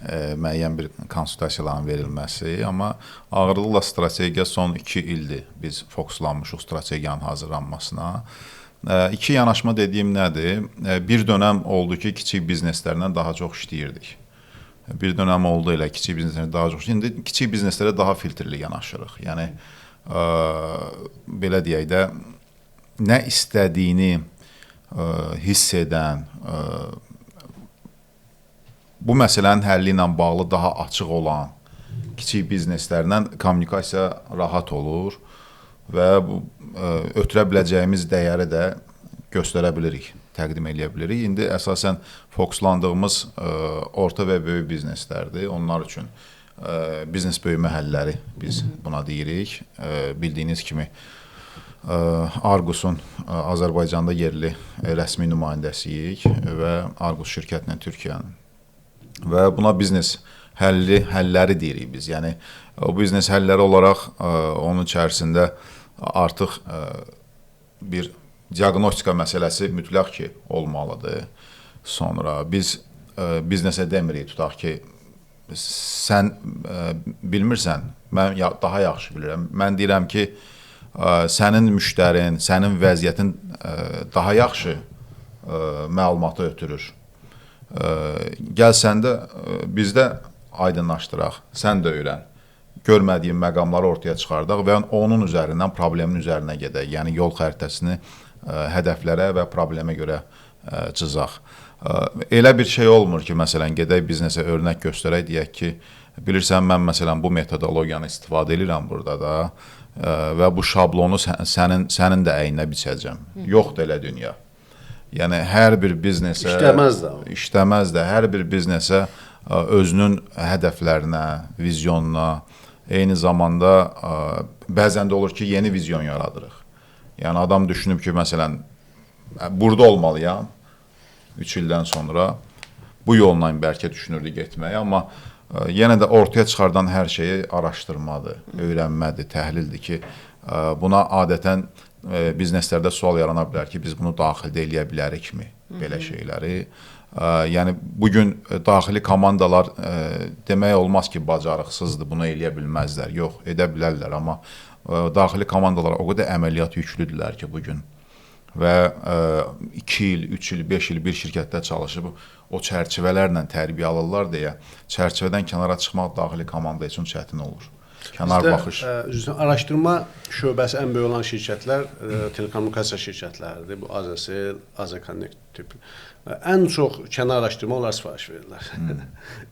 müəyyən bir konsultasiyaların verilməsi, amma ağırlıqla strategiya son 2 ildir biz fokuslanmışıq strategiyanın hazırlanmasına. İki yanaşma dediyim nədir? Bir dönəm oldu ki, kiçik bizneslərlə daha çox işləyirdik. Bir dönəm oldu elə kiçik bizneslərlə daha çox işləyirdik. İndi kiçik bizneslərə daha filtrli yanaşırıq. Yəni, belə deyək də, nə istədiyini hiss edən, bu məsələnin həlli ilə bağlı daha açıq olan kiçik bizneslərlə kommunikasiya rahat olur və ötürə biləcəyimiz dəyəri də göstərə bilirik, təqdim edə bilirik. İndi əsasən fokuslandığımız orta və böyük bizneslərdir. Onlar üçün biznes böyümə həlləri biz buna deyirik. Bildiyiniz kimi Arqusun Azərbaycanda yerli rəsmi nümayəndəsiyik və Arqus şirkətinə Türkiyənin. Və buna biznes həlləri deyirik biz. Yəni, o biznes həlləri olaraq onun içərisində artıq bir diaqnostika məsələsi mütləq ki, olmalıdır. Sonra biz biznesə demirik, tutaq ki, sən bilmirsən, mən daha yaxşı bilirəm. Mən deyirəm ki, sənin müştərin, sənin vəziyyətin daha yaxşı məlumatı ötürür. Gəlsən də bizdə aydınlaşdıraq, sən də öyrən, görmədiyin məqamları ortaya çıxardaq və onun üzərindən problemin üzərinə gedək. Yəni, yol xəritəsini hədəflərə və problemə görə cızaq. Elə bir şey olmur ki, məsələn, gedək biznesə örnək göstərək, deyək ki, bilirsən, mən məsələn bu metodologiyanı istifadə edirəm burada da və bu şablonu sənin də əyninə biçəcəm. Yoxdur elə dünya. Yəni, hər bir biznesə işləməz də, hər bir biznesə özünün hədəflərinə, vizyonuna, eyni zamanda bəzən də olur ki, yeni vizyon yaradırıq. Yəni, adam düşünüb ki, məsələn, burada olmalıyam 3 ildən sonra. bu yolla bəlkə düşünürdü getməyi, amma yenə də ortaya çıxardan hər şeyi araşdırmadır, öyrənmədir, təhlildir ki, buna adətən bizneslərdə sual yarana bilər ki, biz bunu daxildə eləyə bilərikmi, belə şeyləri. Yəni, bugün daxili komandalar demək olmaz ki, bacarıqsızdır, bunu eləyə bilməzlər. Yox, edə bilərlər, amma daxili komandalar o qədər əməliyyat yüklüdürlər ki, bugün. Və 2 il, 3 il, 5 il bir şirkətdə çalışıb o çərçivələrlə tərbiyə alırlar deyə çərçivədən kənara çıxmaq daxili komanda üçün çətin olur. Kənar baxış. Araşdırma şöbəsi ən böyük olan şirkətlər telekommunikasiya şirkətləridir. Bu Azercell, Azerconnect tipi. Ən çox kənar araşdırma onlar sifariş verirlər.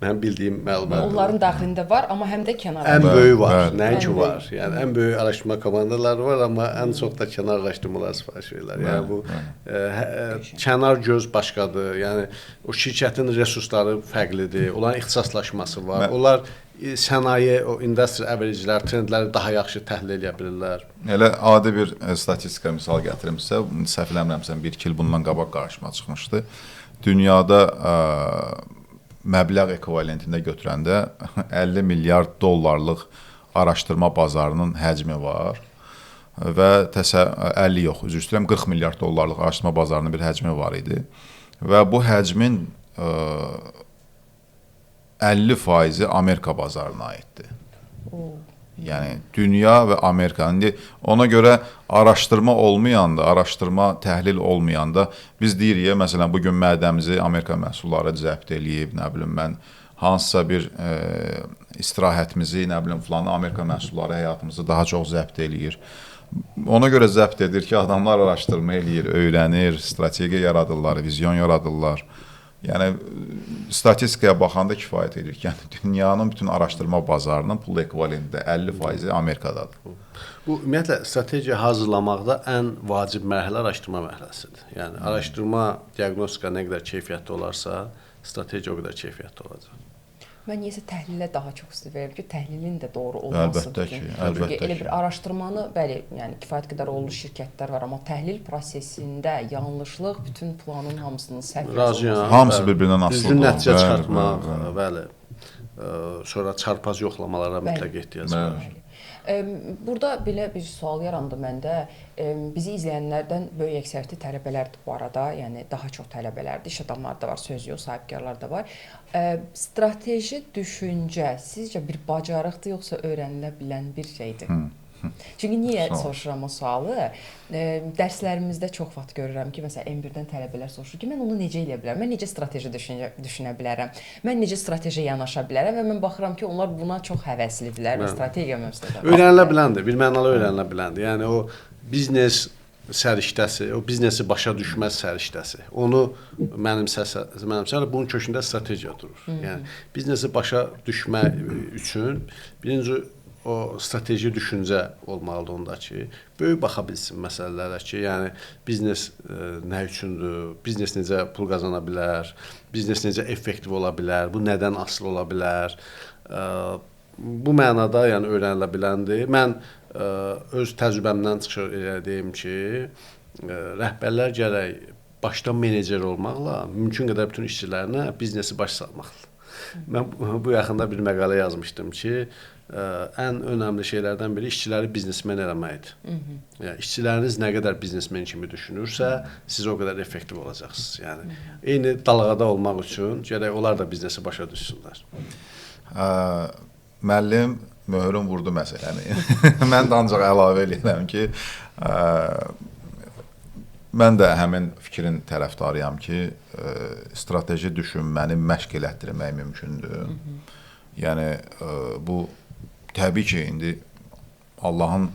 Mənim bildiyim məlumat. Onların daxilində var, amma həm də kənar. Ən böyük var, nəinki var. Yəni ən böyük araşdırma komandaları var, amma ən çox da kənar araşdırmalar sifariş verirlər. Yəni bu kənar göz başqadır. Yəni o şirkətin resursları fərqlidir. Onların ixtisaslaşması var. Onlar sənaye, o industry average-lər, trendləri daha yaxşı təhlil edə bilirlər. Elə adi bir statistika misal gətirim sizə. Səhv eləmirəmsə 1-2 il bundan qabaq qarşıma çıxmışdı. Dünyada məbləğ ekvivalentində götürəndə 50 milyard dollarlıq araşdırma bazarının həcmi var və 50 yox, üzr istəyirəm, 40 milyard dollarlıq araşdırma bazarının bir həcmi var idi və bu həcmin 50% Amerika bazarına aiddir. Yəni dünya və Amerika. İndi ona görə araşdırma olmayanda, araşdırma, təhlil olmayanda biz deyirik, məsələn, bugün mədəmizi Amerika məhsulları zəbt eləyib, nə bilim mən hansısa bir istirahətimizi, nə bilim filan Amerika məhsulları həyatımızı daha çox zəbt eləyir. Ona görə zəbt edir ki, adamlar araşdırma eləyir, öyrənir, strategiya yaradırlar, vizyon yaradırlar. Yəni, statistikaya baxanda kifayət edir ki, yəni, dünyanın bütün araşdırma bazarının pul ekvivalentində 50% Amerikadadır. Bu, ümumiyyətlə, strategiya hazırlamaqda ən vacib mərhələ araşdırma mərhələsidir. Yəni, araşdırma, diaqnostika nə qədər keyfiyyətli olarsa, strategiya o qədər keyfiyyətli olacaq. Mən niyəsə təhlilə daha çox üstün verirəm ki, təhlilin də doğru olmasıdır. Əlbəttə ki. Elə bir araşdırmanı, bəli, yəni kifayət qədər olmuş şirkətlər var, amma təhlil prosesində yanlışlıq bütün planın hamısının səhv olması. Hamısı bir-birindən asılıdır. Düzgün nəticə çıxartmaq, bəli. Sonra çarpaz yoxlamalara mütləq ehtiyac var. Burada belə bir sual yarandı məndə. Bizi izləyənlərdən böyük əksəriyyəti tələbələrdir bu arada, yəni daha çox tələbələrdir, iş adamları da var, söz yox, sahibkarlar da var. Strateji düşüncə sizcə bir bacarıqdır yoxsa öyrənilə bilən bir şeydir? Çünki niyə soruşuram o sualı? Dərslərimizdə çox vaxt görürəm ki, məsələn, M1-dən tələbələr soruşur ki, mən onu necə eləyə bilərəm? Mən necə strateji düşünə bilərəm? Mən necə stratejiyə yanaşa bilərəm? Və mən baxıram ki, onlar buna çox həvəslidirlər və strategiya mövzusunda. Öyrənilə biləndir, bir mənalı öyrənilə biləndir. Yəni o biznes səriştəsi, o biznesi başa düşməz səriştəsi. Onu mənimsələ bunun kökündə strategiya durur. Yəni biznesi başa düşmək üçün birinci o strateji düşüncə olmalıdır onda ki, böyük baxa bilsin məsələlərə ki, yəni biznes nə üçündür, biznes necə pul qazana bilər, biznes necə effektiv ola bilər, bu nədən asılı ola bilər. Bu mənada yəni öyrənilə biləndir. Mən öz təcrübəmdən çıxış edeyim ki, rəhbərlər gərək başdan menecer olmaqla mümkün qədər bütün işçilərinə biznesi baş salmaqdır. Mən bu yaxında bir məqalə yazmışdım ki, ən önəmli şeylərdən biri işçiləri biznesmen eləməkdir. Yəni, işçiləriniz nə qədər biznesmen kimi düşünürsə, siz o qədər effektiv olacaqsınız. Yəni, eyni dalğada olmaq üçün gərək onlar da biznesi başa düşsünlər. Müəllim möhürün vurdu məsələni. Mən də ancaq əlavə edirəm ki, mən də həmin fikrin tərəfdarıyam ki, strateji düşünməni məşq elətdirmək mümkündür. Yəni, bu təbii ki, indi Allahın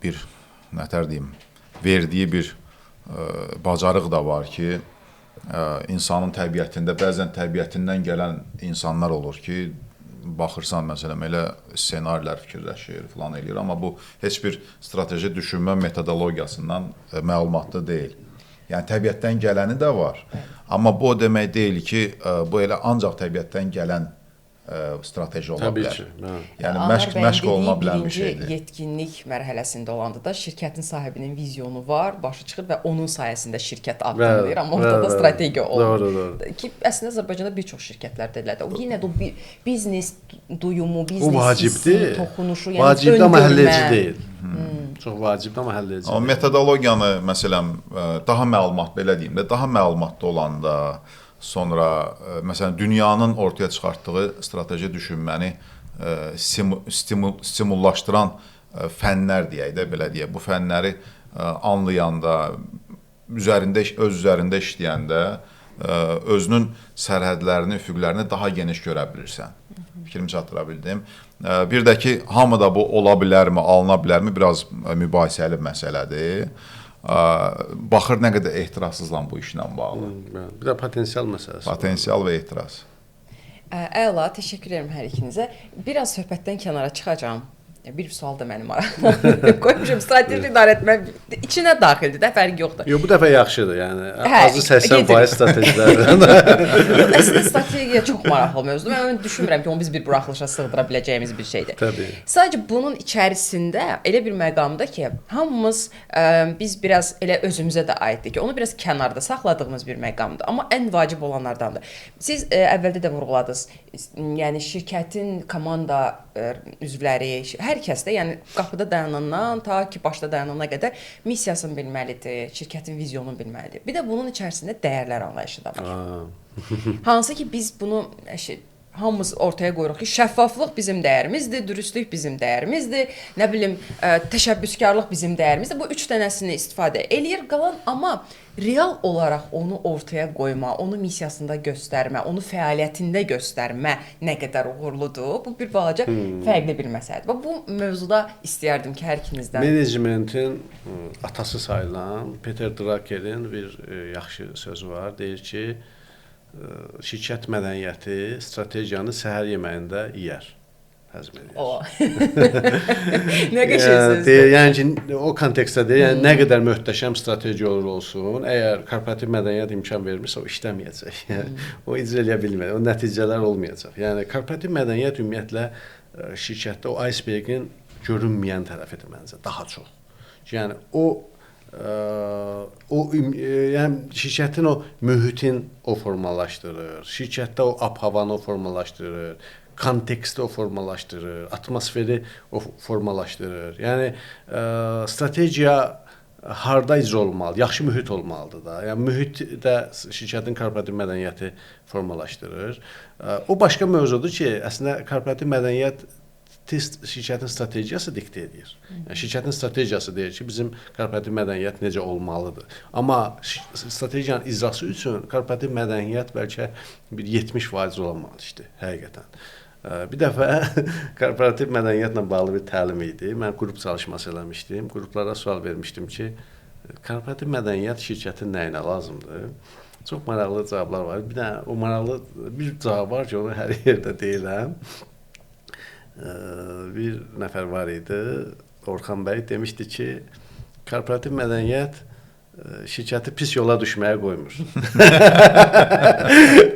bir, nətər deyim, verdiyi bir bacarıq da var ki, insanın təbiətində, bəzən təbiətindən gələn insanlar olur ki, baxırsan, məsələn, elə ssenarilər fikirləşir, falan eləyir, amma bu heç bir strateji düşünmə metodologiyasından məlumatlı deyil. Yəni, təbiətdən gələni də var, amma bu o demək deyil ki, bu elə ancaq təbiətdən gələn strateji ola Təbii bilər. ki. Hə. Yəni Anar bəyin məşq oluna dediyi bilən bir birinci şeydir. yetkinlik mərhələsində olanda da şirkətin sahibinin vizyonu var, başı çıxır və onun sayəsində şirkət addımlayır, amma ortada strategiya olmur. Doğru. Ki əslində Azərbaycanda bir çox şirkətlər dedilər də, o yenə də o biznes duyumu, O biznes vacibdir. hissi, toxunuşu, yəni Vacibdir, amma öngörmə. həlledici deyil. Çox vacibdir, amma həlledici Amma deyil. metodologiyanı məsələn daha məlumat belə deyim də, daha məlumatlı olanda sonra məsələn dünyanın ortaya çıxartdığı strateji düşünməni stimullaşdıran fənlər deyək də, belə deyək. Bu fənləri anlayanda, öz üzərində işləyəndə özünün sərhədlərini, üfüqlərini daha geniş görə bilirsən. Fikrimi çatdıra bildim. Bir də ki, hamıda bu ola bilərmi, alına bilərmi biraz mübahisəli məsələdir. Baxır nə qədər ehtirassızla bu işlə bağlı. Bir də potensial məsələsi. Potensial və ehtiras. Əla, təşəkkür edirəm hər ikinizə. Biraz söhbətdən kənara çıxacağam. Bir sual da mənim maraqlanır. Qoymuşum strateji idarə etmə içinə daxildir də, fərqi yoxdur. Yox, bu dəfə yaxşıdır. Yəni Hə, azı 80% stratejilərdən. Əslində strategiya çox maraqlı mövzudur. Mən düşünmürəm ki, onu biz bir buraxılışa sığdıra biləcəyimiz bir şeydir. Təbii. Sadəcə bunun içərisində elə bir məqamda ki, hamımız biz biraz elə özümüzə də aiddir ki, onu biraz kənarda saxladığımız bir məqamdır, amma ən vacib olanlardandır. Siz əvvəldə də vurğuladınız. Yəni şirkətin komanda üzvləri, hər kəs də, yəni qapıda dayanandan ta ki başda dayanana qədər missiyasını bilməlidir, şirkətin vizyonunu bilməlidir. Bir də bunun içərisində dəyərlər anlayışı da var. Hansı ki biz bunu hamımız ortaya qoyuruq ki, şəffaflıq bizim dəyərimizdir, dürüstlük bizim dəyərimizdir, nə bilim, təşəbbüskarlıq bizim dəyərimizdir. Bu üç dənəsini istifadə eləyir qalan, amma real olaraq onu ortaya qoyma, onu missiyasında göstərmə, onu fəaliyyətində göstərmə nə qədər uğurludur, bu bir balaca fərqli bir məsələdir. Bu mövzuda istəyərdim ki, hər ikinizdən. Menecmentin atası sayılan Peter Drucker'in bir yaxşı sözü var. Deyir ki, şirkət mədəniyyəti strategiyanı səhər yeməyində yeyər, həzm edir. Nə qəşəng sözdür. Yəni ki, o kontekstdə deyir, yəni nə qədər möhtəşəm strategiya olsun, əgər korporativ mədəniyyət imkan vermirsə, o işləməyəcək. Yəni o icra edə bilmir, o nəticələr olmayacaq. Yəni korporativ mədəniyyət ümumiyyətlə şirkətdə o icebergin görünməyən tərəfidir məncə, daha çox. Yəni yəni şirkətin o mühitin o formalaşdırır, şirkətdə o ab-havanı o formalaşdırır, konteksti o formalaşdırır, atmosferi o formalaşdırır. Yəni strategiya harda icra olmalı, yaxşı mühit olmalıdır da. Yəni mühit də şirkətin korporativ mədəniyyəti formalaşdırır. O başqa mövzudur ki, əslində korporativ mədəniyyət şirkətin strategiyası diktə edir. Yəni şirkətin strategiyası deyir ki, bizim korporativ mədəniyyət necə olmalıdır. Amma strategiyanın icrası üçün korporativ mədəniyyət bəlkə bir 70% olmalıdır həqiqətən. Bir dəfə korporativ mədəniyyətlə bağlı bir təlim idi. Mən qrup çalışması eləmişdim. Qruplara sual vermişdim ki, korporativ mədəniyyət şirkətin nəyinə lazımdır? Çox maraqlı cavablar var. Bir də o maraqlı bir cavab var ki, onu hər yerdə deyirəm. Bir nəfər var idi, Orxan bəy demişdi ki, korporativ mədəniyyət şirkəti pis yola düşməyə qoymur.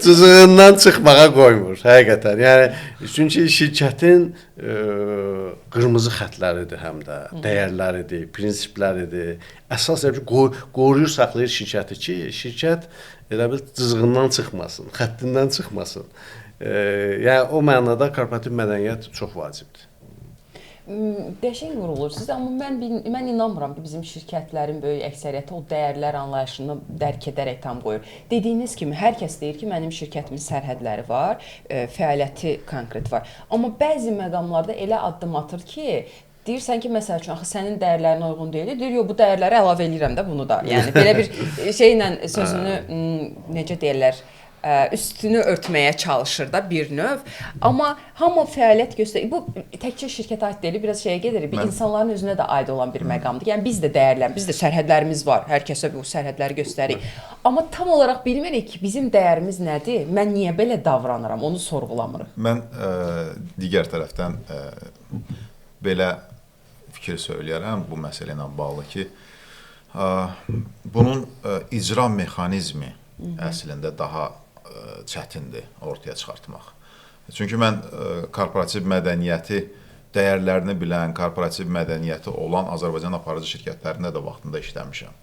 Cızığından çıxmağa qoymur, həqiqətən. Yəni, çünki şirkətin qırmızı xətləridir həm də, dəyərləridir, prinsipləridir. Əsas qoruyur, saxlayır şirkəti ki, şirkət elə bil cızığından çıxmasın, xəttindən çıxmasın. Yəni o mənada korporativ mədəniyyət çox vacibdir. Qəşəng vurğulayırsınız, amma mən inanmıram ki, bizim şirkətlərin böyük əksəriyyəti o dəyərlər anlayışını dərk edərək tam qoyur. Dediyiniz kimi, hər kəs deyir ki, mənim şirkətimin sərhədləri var, fəaliyyəti konkret var. Amma bəzi məqamlarda elə addım atır ki, deyirsən ki, məsəl üçün, axı sənin dəyərlərinə uyğun deyil, deyir, yox, bu dəyərləri əlavə eləyirəm də bunu da. Yəni, belə bir şeylə sözünü, necə deyirlər, üstünü örtməyə çalışır da bir növ. Amma hamı fəaliyyət göstərir. Bu təkcə şirkətə aid deyil, biraz şeyə gedir. Bir insanların özünə də aid olan bir məqamdır. Yəni biz də dəyərlərimiz, biz də sərhədlərimiz var. Hər kəsə bu sərhədləri göstərik. Amma tam olaraq bilmirik ki, bizim dəyərimiz nədir? Mən niyə belə davranıram? Onu sorğulamırıq. Mən digər tərəfdən belə fikir söyləyərəm bu məsələ ilə bağlı ki, bunun icra mexanizmi əslində daha çətindir ortaya çıxartmaq. Çünki mən korporativ mədəniyyəti, dəyərlərini bilən, korporativ mədəniyyəti olan Azərbaycan aparıcı şirkətlərində də vaxtında işləmişəm.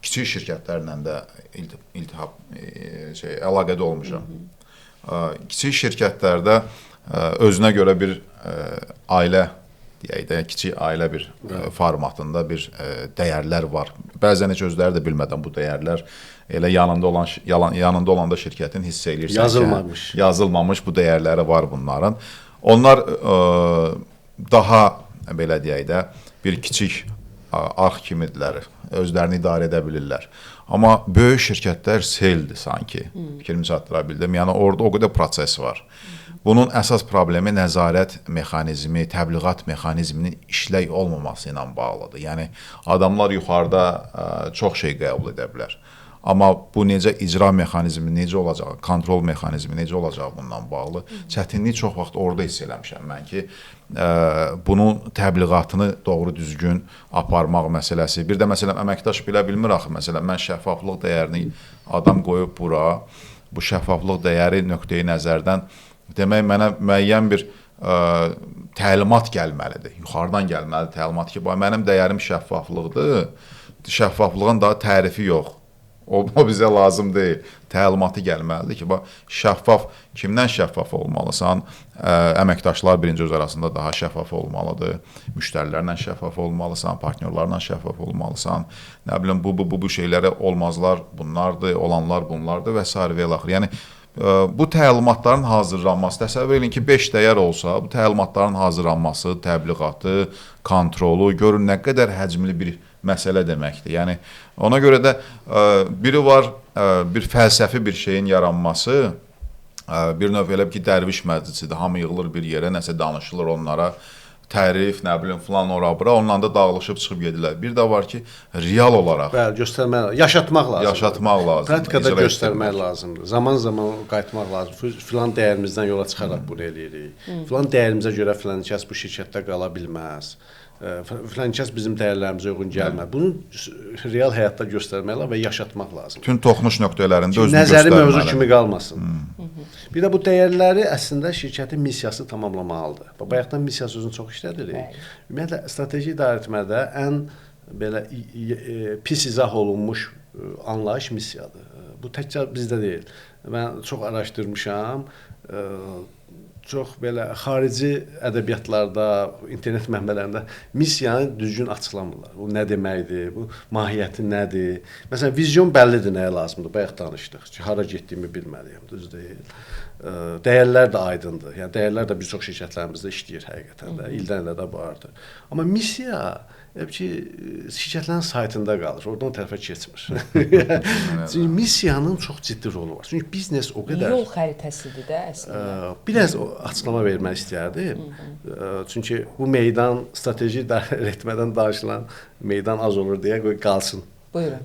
Kiçik şirkətlərlə də əlaqədə olmuşam. Kiçik şirkətlərdə özünə görə bir ailə, deyək də, kiçik ailə bir formatında bir dəyərlər var. Bəzən heç özləri də bilmədən bu dəyərlər elə yanında olanda şirkətin hiss eləyirsən ki, yazılmamış bu dəyərləri var bunların. Onlar daha, belə deyək də, bir kiçik arx kimidirlər, özlərini idarə edə bilirlər. Amma böyük şirkətlər seldir sanki, fikrimi çatdıra bildim. Yəni, orada o qədər proses var. Bunun əsas problemi nəzarət mexanizmi, təbliğat mexanizminin işlək olmaması ilə bağlıdır. Yəni, adamlar yuxarıda çox şey qəbul edə bilər. Amma bu necə icra mexanizmi necə olacaq, kontrol mexanizmi necə olacaq bundan bağlı. Çətinliyi çox vaxt orada hiss eləmişəm mən ki, bunun təbliğatını doğru düzgün aparmaq məsələsi. Bir də məsələn, əməkdaş bilə bilmir axı. Məsələn, mən şəffaflıq dəyərini adam qoyub bura, bu şəffaflıq dəyəri nöqteyi nəzərdən demək mənə müəyyən bir təlimat gəlməlidir. Yuxarıdan gəlməlidir təlimat ki, mənim dəyərim şəffaflıqdır, şəffaflığın daha tərifi yox. O bizə lazım deyil. Təlimatı gəlməlidir ki, şəffaf, kimdən şəffaf olmalısan? Əməkdaşlar birinci öz arasında daha şəffaf olmalıdır. Müştərilərlə şəffaf olmalısan, partnyorlarla şəffaf olmalısan. Nə bilim, bu şeylərə olmazlar, bunlardır, olanlar bunlardır və s. və ilaxır. Yəni, bu təlimatların hazırlanması, təsəvvür edin ki, 5 dəyər olsa, bu təlimatların hazırlanması, təbliğatı, kontrolu, görün nə qədər həcmli bir məsələ deməkdir. Yəni, ona görə də biri var, bir fəlsəfi bir şeyin yaranması, bir növ elə ki, dərviş məclisidir, hamı yığılır bir yerə, nəsə danışılır onlara, tərif, nə bilim, filan ora-bura, onunla da dağılışıb çıxıb gedirlər. Bir də var ki, real olaraq göstərmək, yaşatmaq lazımdır. Yaşatmaq lazımdır. Praktikada göstərmək lazımdır. Zaman-zaman qayıtmaq lazımdır. Filan dəyərimizdən yola çıxaraq bunu eləyirik. Filan dəyərimizə görə filan kəs bu şirkətdə qala bilməz. Filan kəs bizim dəyərlərimizə uyğun gəlmir. Bunu real həyatda göstərməklə və yaşatmaq lazımdır. Bütün toxunuş nöqtələrində özünü göstərməli. Nəzəri mövzu kimi qalmasın. Bir də bu dəyərləri əslində şirkətin missiyası tamamlamalıdır. Bayaqdan missiya sözünü çox işlədirik. Ümumiyyətlə, strateji idarəetmədə ən belə pis izah olunmuş anlayış missiyadır. Bu təkcə bizdə deyil. Mən çox araşdırmışam. Çox belə xarici ədəbiyyatlarda, internet mənbələrində missiyanı düzgün açıqlamırlar. Bu nə deməkdir, bu mahiyyəti nədir? Məsələn, vizyon bəllidir nəyə lazımdır, bayaq danışdıq ki, hara getdiyimi bilməliyəm, düz deyil. Dəyərlər də aydındır, yəni dəyərlər də bir çox şirkətlərimizdə işləyir həqiqətən də, ildən ilə də vardır. Amma missiya, şirkətlərin saytında qalır, oradan o tərəfə keçmir. Çünki missiyanın çox ciddi rolu var. Çünki biznes o qədər... Yol xəritəsidir də əslində. Biraz açıqlama vermək istəyərdim. Çünki bu meydan, strateji idarəetmədən danışılan meydan az olur deyə qoy qalsın. Buyurun.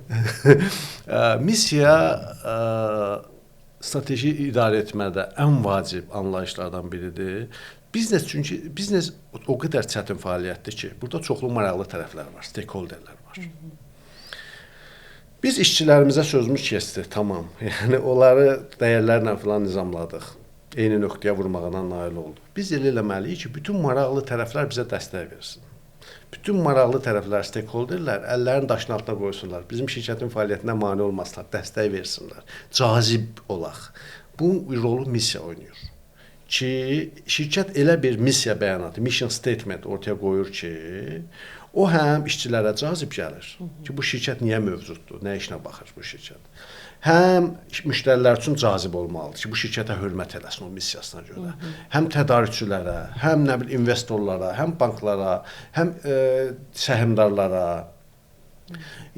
Missiya strateji idarəetmədə ən vacib anlayışlardan biridir. Çünki biznes o qədər çətin fəaliyyətdir ki, burada çoxlu maraqlı tərəflər var, stakeholderlər var. Biz işçilərimizə sözümüz keçdi, tamam. Yəni, onları dəyərlərlə falan nizamladıq. Eyni nöqtəyə vurmağına nail olduq. Biz elə eləməliyik ki, bütün maraqlı tərəflər bizə dəstək versin. Bütün maraqlı tərəflər, stakeholderlər əllərini daşın altına qoysunlar. Bizim şirkətin fəaliyyətinə mane olmasınlar, dəstək versinlər. Cazib olaq. Bu rolu missiya oynayır. Ki, şirkət elə bir missiya bəyanatı, mission statement ortaya qoyur ki, o həm işçilərə cazib gəlir. Ki, bu şirkət niyə mövcuddur, nə işinə baxır bu şirkət. Həm müştərilər üçün cazib olmalıdır ki, bu şirkətə hörmət eləsin o missiyasına görə. Həm tədarükçülərə, həm investorlara, həm banklara, həm səhmdarlara,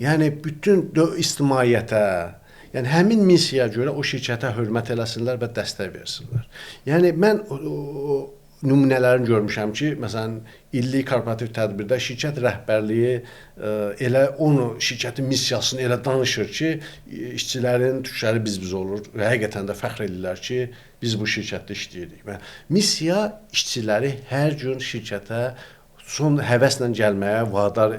yəni bütün ictimaiyyətə, yəni həmin missiyaya görə o şirkətə hörmət eləsinlər və dəstək versinlər. Yəni mən nümunələrini görmüşəm ki, məsələn, illik korporativ tədbirdə şirkət rəhbərliyi elə onu, şirkətin missiyasını elə danışır ki, işçilərin tükləri biz olur. Həqiqətən də fəxr edirlər ki, biz bu şirkətdə işləyirik. Missiya işçiləri hər gün şirkətə son həvəslə gəlməyə vadar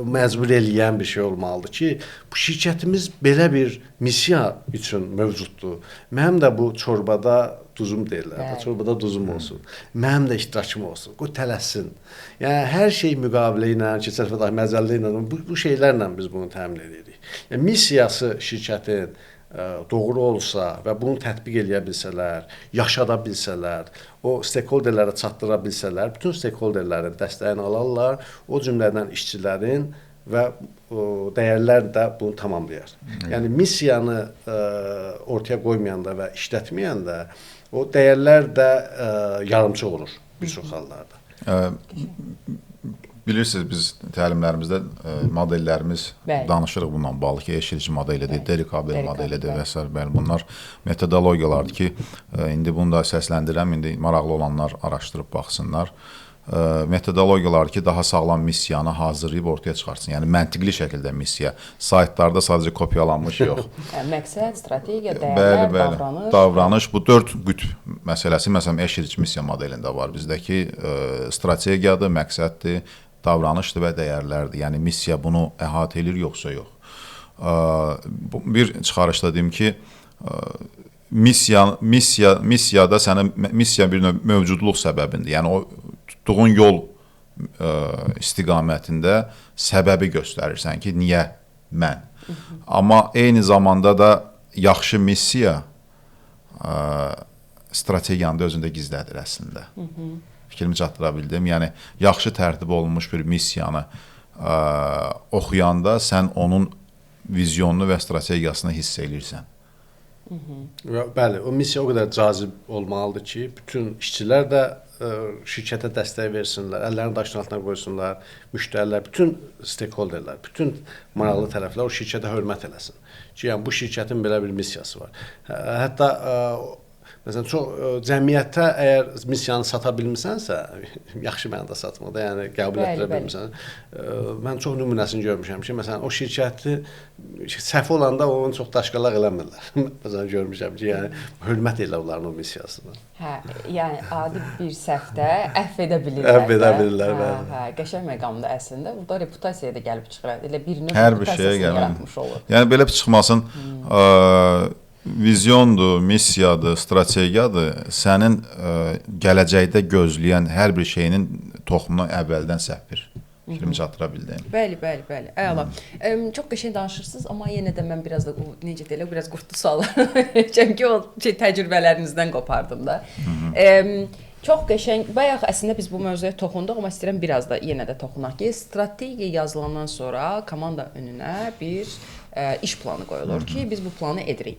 məcbur eləyən bir şey olmalıdır ki, bu şirkətimiz belə bir missiya üçün mövcuddur. Mənim də bu çorbada duzum deyirlər. Çorbada duzum olsun. Mənim də iştirakım olsun. Qoy tələssin. Yəni hər şey müqavilə ilə, keçər fəda məzəlli ilə bu şeylərlə biz bunu təmin edirik. Yəni missiyası şirkətin doğru olsa və bunu tətbiq eləyə bilsələr, yaşada bilsələr, o stakeholderlərə çatdıra bilsələr, bütün stakeholderlərin dəstəyini alarlar, o cümlədən işçilərin və dəyərlər də bunu tamamlayar. Yəni missiyanı ortaya qoymayanda və işlətməyəndə o dəyərlər də yarımçı olur bir çox hallarda. Bilirsiniz, biz təlimlərimizdə modellərimiz danışırıq bundan bağlı ki, eşidici modelidir, derikabel modelidir və s. Bunlar metodologiyalardır ki, indi bunu da səsləndirəm, indi maraqlı olanlar araşdırıb baxsınlar. Metodologiyalar ki, daha sağlam missiyanı hazırlayıb ortaya çıxarsın. Yəni məntiqli şəkildə missiya. Saytlarda sadəcə kopyalanmış yox. Məqsəd, strategiya, dəyərlər, davranış. Davranış bu 4 qütb məsələsi məsələn eşidici missiya modelində var. Bizdəki strategiyadır, məqsəddir, davranışdır və dəyərlərdir. Yəni missiya bunu əhatə edir yoxsa yox. Bir çıxarışda deyim ki, missiyada sənin missiya bir növ mövcudluq səbəbindir. Yəni o tutduğun yol istiqamətində səbəbi göstərirsən ki, niyə mən? Amma eyni zamanda da yaxşı missiya strategiyanı da özündə gizlədir əslində. Fikrimi çatdıra bildim. Yəni yaxşı tərtib olunmuş bir missiyanı oxuyanda sən onun vizyonunu və strategiyasını hiss edirsən. Bəli, o missiya o qədər cazib olmalıdır ki, bütün işçilər də şirkətə dəstək versinlər, əllərini daşın altına qoysunlar, müştərilər, bütün stakeholderlər, bütün maraqlı tərəflər o şirkətə hörmət eləsin. Ki, yəni bu şirkətin belə bir missiyası var. Hətta məsələn, cəmiyyətə əgər missiyanı sata bilmisənsə, yaxşı mənada satmaqda, yəni qəbul etdirə bilmirsən. Mən çox nümunəsini görmüşəm ki, məsələn, o şirkəti səhv olanda onu çox daşqalaq eləmirlər. Məsələn, görmüşəm ki, yəni hörmət elə onların o missiyasına. Hə, yəni adi bir səhvdə əhv edə bilirlər. Əhv edə bilirlər, bəli. Hə, qəşəng məqamda əslində. Burada reputasiyaya da gəlib çıxır. Elə birinin reputasiyasını yaratmış olur. Yəni belə çıxmasın, vizyondur, missiyadır, strategiyadır, sənin gələcəkdə gözləyən hər bir şeyinin toxumunu əvvəldən səpir. Fikrimi çatdıra bildim. Bəli. Əla. Çox qəşəng danışırsınız, amma yenə də mən biraz da necə deyirlər, biraz qurtlu suallar verəcəm ki, o təcrübələrinizdən qopardım da. Çox qəşəng. Bayaq əslində biz bu mövzuya toxunduq, amma istəyirəm biraz da yenə də toxunaq ki, strategiya yazılandan sonra komanda önünə bir iş planı qoyulur ki, biz bu planı edirik.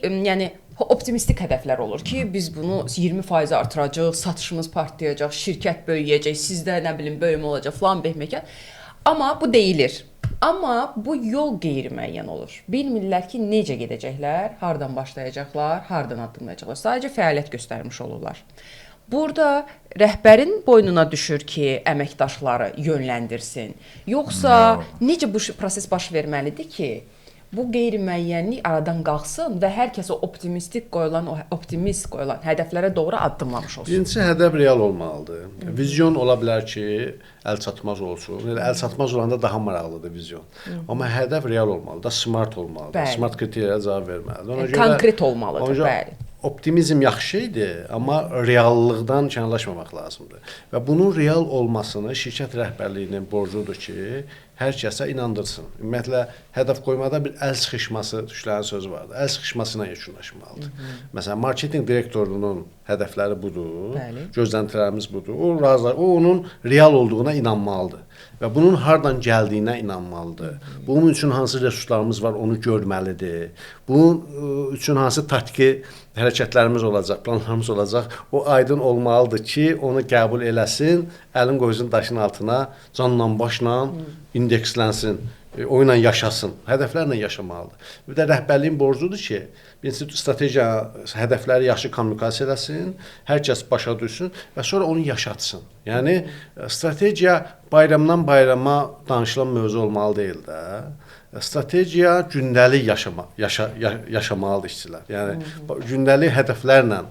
Yəni optimistik hədəflər olur ki, biz bunu 20% artıracağıq, satışımız partlayacaq, şirkət böyüyəcək, sizdə nə bilim böyümə olacaq falan behməkən. Amma bu deyilir. Amma bu yol qeyri-müəyyən olur. Bilmirlər ki, necə gedəcəklər, hardan başlayacaqlar, hardan addımlayacaqlar. Sadəcə fəaliyyət göstərmiş olurlar. Burada rəhbərin boynuna düşür ki, əməkdaşları yönləndirsin. Yoxsa necə bu proses baş verməlidir ki, bu qeyri-müəyyənlik aradan qalxsın və hər kəs o optimist qoyulan hədəflərə doğru addımlamış olsun. Birincisi, hədəf real olmalıdır. Vizyon ola bilər ki, əlçatmaz olsun. Əlçatmaz olanda daha maraqlıdır vizyon. Amma hədəf real olmalıdır, smart olmalıdır. Bəli. Smart kriteriyalara cavab verməlidir. Konkret olmalıdır, bəli. Optimizm yaxşı şeydir, amma reallıqdan kənarlaşmamaq lazımdır. Və bunun real olmasını şirkət rəhbərliyinin borcudur ki, hər kəsə inandırsın. Ümumiyyətlə, hədəf qoymada bir əl sıxışması düşlərin sözü vardır. Əl sıxışmasına yekunlaşmalıdır. Məsələn, marketinq direktorunun hədəfləri budur, gözləntilərimiz budur. O onun real olduğuna inanmalıdır və bunun hardan gəldiyinə inanmalıdır. Bunun üçün hansı resurslarımız var, onu görməlidir. Bunun üçün hansı taktiki hərəkətlərimiz olacaq, planlarımız olacaq. O aydın olmalıdır ki, onu qəbul eləsin, əlin qoysun daşın altına, canla başla indekslənsin, oyla yaşasın, hədəflərlə yaşamalıdır. Bir də rəhbərliyin borcudur ki, birincisi strategiya hədəfləri yaxşı kommunikasiya eləsin, hər kəs başa düşsün və sonra onu yaşatsın. Yəni strategiya bayramdan bayrama danışılan mövzu olmalı deyil də. Strategiya gündəlik yaşamalıdır işçilər. Yəni gündəlik hədəflərlə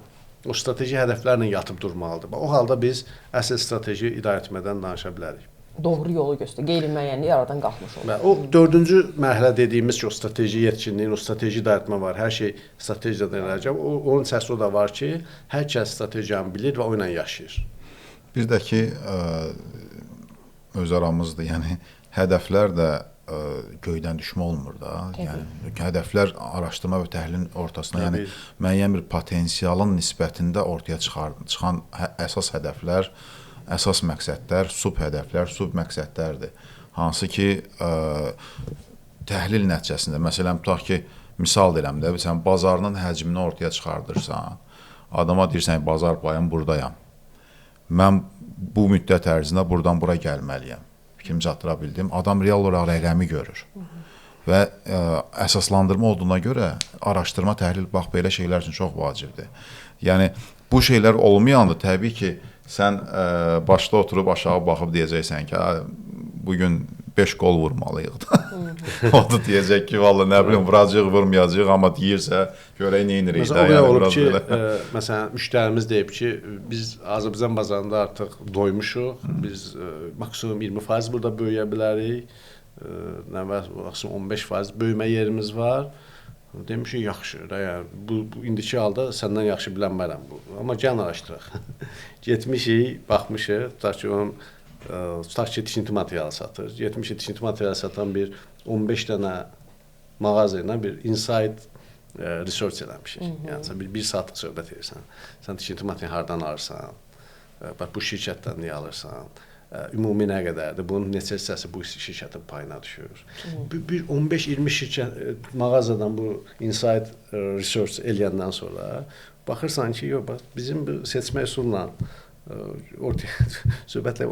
o strateji hədəflərlə yatıb durmalıdır. O halda biz əsl strateji idarəetmədən danışa bilərik. Doğru yolu göstər. Qeyri-müəyyənlik aradan qalxmış olur. Və o 4-cü mərhələ dediyimiz ki, o strateji yetkinliyin, o strateji idarəetmə var. Hər şey stratejiyadan irəli. Onun səsi o da var ki, hər kəs stratejiyanı bilir və o ilə yaşayır. Bir də ki, öz aramızdır. Yəni hədəflər də göydən düşmə olmur da. Yəni hədəflər araşdırma və təhlilin ortasına, yəni müəyyən bir potensialın nisbətində ortaya çıxan əsas hədəflər, əsas məqsədlər, sub hədəflər, sub məqsədlərdir. Hansı ki, təhlil nəticəsində, məsələn, tutaq ki, misal deyirəm də, sən bazarının həcmini ortaya çıxardırsan, adama deyirsən, bazar payım buradayam. Mən bu müddət ərzində buradan bura gəlməliyəm. Fikrimi çatdıra bildim. Adam real olaraq rəqəmi görür. Və əsaslandırma olduğuna görə araşdırma, təhlil, bax, belə şeylər üçün çox vacibdir. Yəni, bu şeylər olmayanda təbii ki, sən başda oturub aşağı baxıb deyəcəksən ki, bugün 5 qol vurmalıyıq da. O da deyəcək ki, valla nə bilim, vuracaq, vurmayacaq, amma deyirsə, görək nə edirik. Məsələn, o qədər olub ki, məsələn, müştərimiz deyib ki, biz Azərbaycan bazarında artıq doymuşuq, biz maksimum 20% burada böyüyə bilərik, maksimum 15% böyümə yerimiz var. Demişik, yaxşı, yəni, bu indiki halda səndən yaxşı bilənmərəm bu. Amma gəlin araşdıraq. Getmişik, baxmışıq, tutaq ki, tikinti materialı satır. Getmişik, tikinti materialı satan bir 15 dənə mağaza ilə bir inside research eləmişik. Yəni, sən bir saatlıq söhbət edirsən. Sən tikinti materialı hardan alırsan, bu şirkətdən niyə alırsan, ümumi nə qədərdir, bunun neçə hissəsi bu şirkətin payına düşür. Bir 15-20 şirkət mağazadan bu inside research eləyəndən sonra baxırsan ki, bizim bu seçmə üsulla ortaya söhbətlə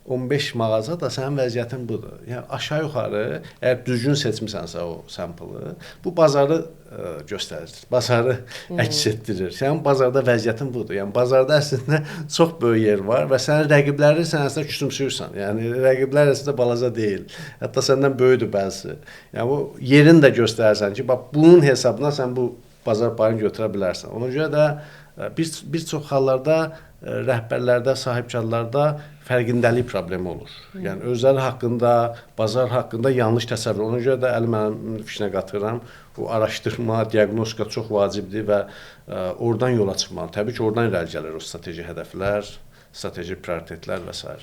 15 mağaza da sənin vəziyyətin budur. Yəni aşağı yuxarı əgər düzgün seçmisənsə o samplı, bu bazarı göstərir, bazarı əks etdirir. Sənin bazarda vəziyyətin budur. Yəni bazarda əslində çox böyük yer var və sənin rəqibləri sən əslində küçümsüyürsən. Yəni rəqiblər əslində balaca deyil. Hətta səndən böyükdür bəzisi. Yəni bu yerini də göstərirsən ki, bax bunun hesabına sən bu bazar payını götürə bilərsən. Ona görə də bir çox hallarda rəhbərlərdə, sahibkarlarda fərqindəlik problemi olur. Yəni özləri haqqında, bazar haqqında yanlış təsəvvür. Ona görə də mənim fikrinə qatıram. O araşdırma, diaqnostika çox vacibdir və oradan yola çıxmalı. Təbii ki, oradan irəli gəlir o strateji hədəflər, strateji prioritetlər və s.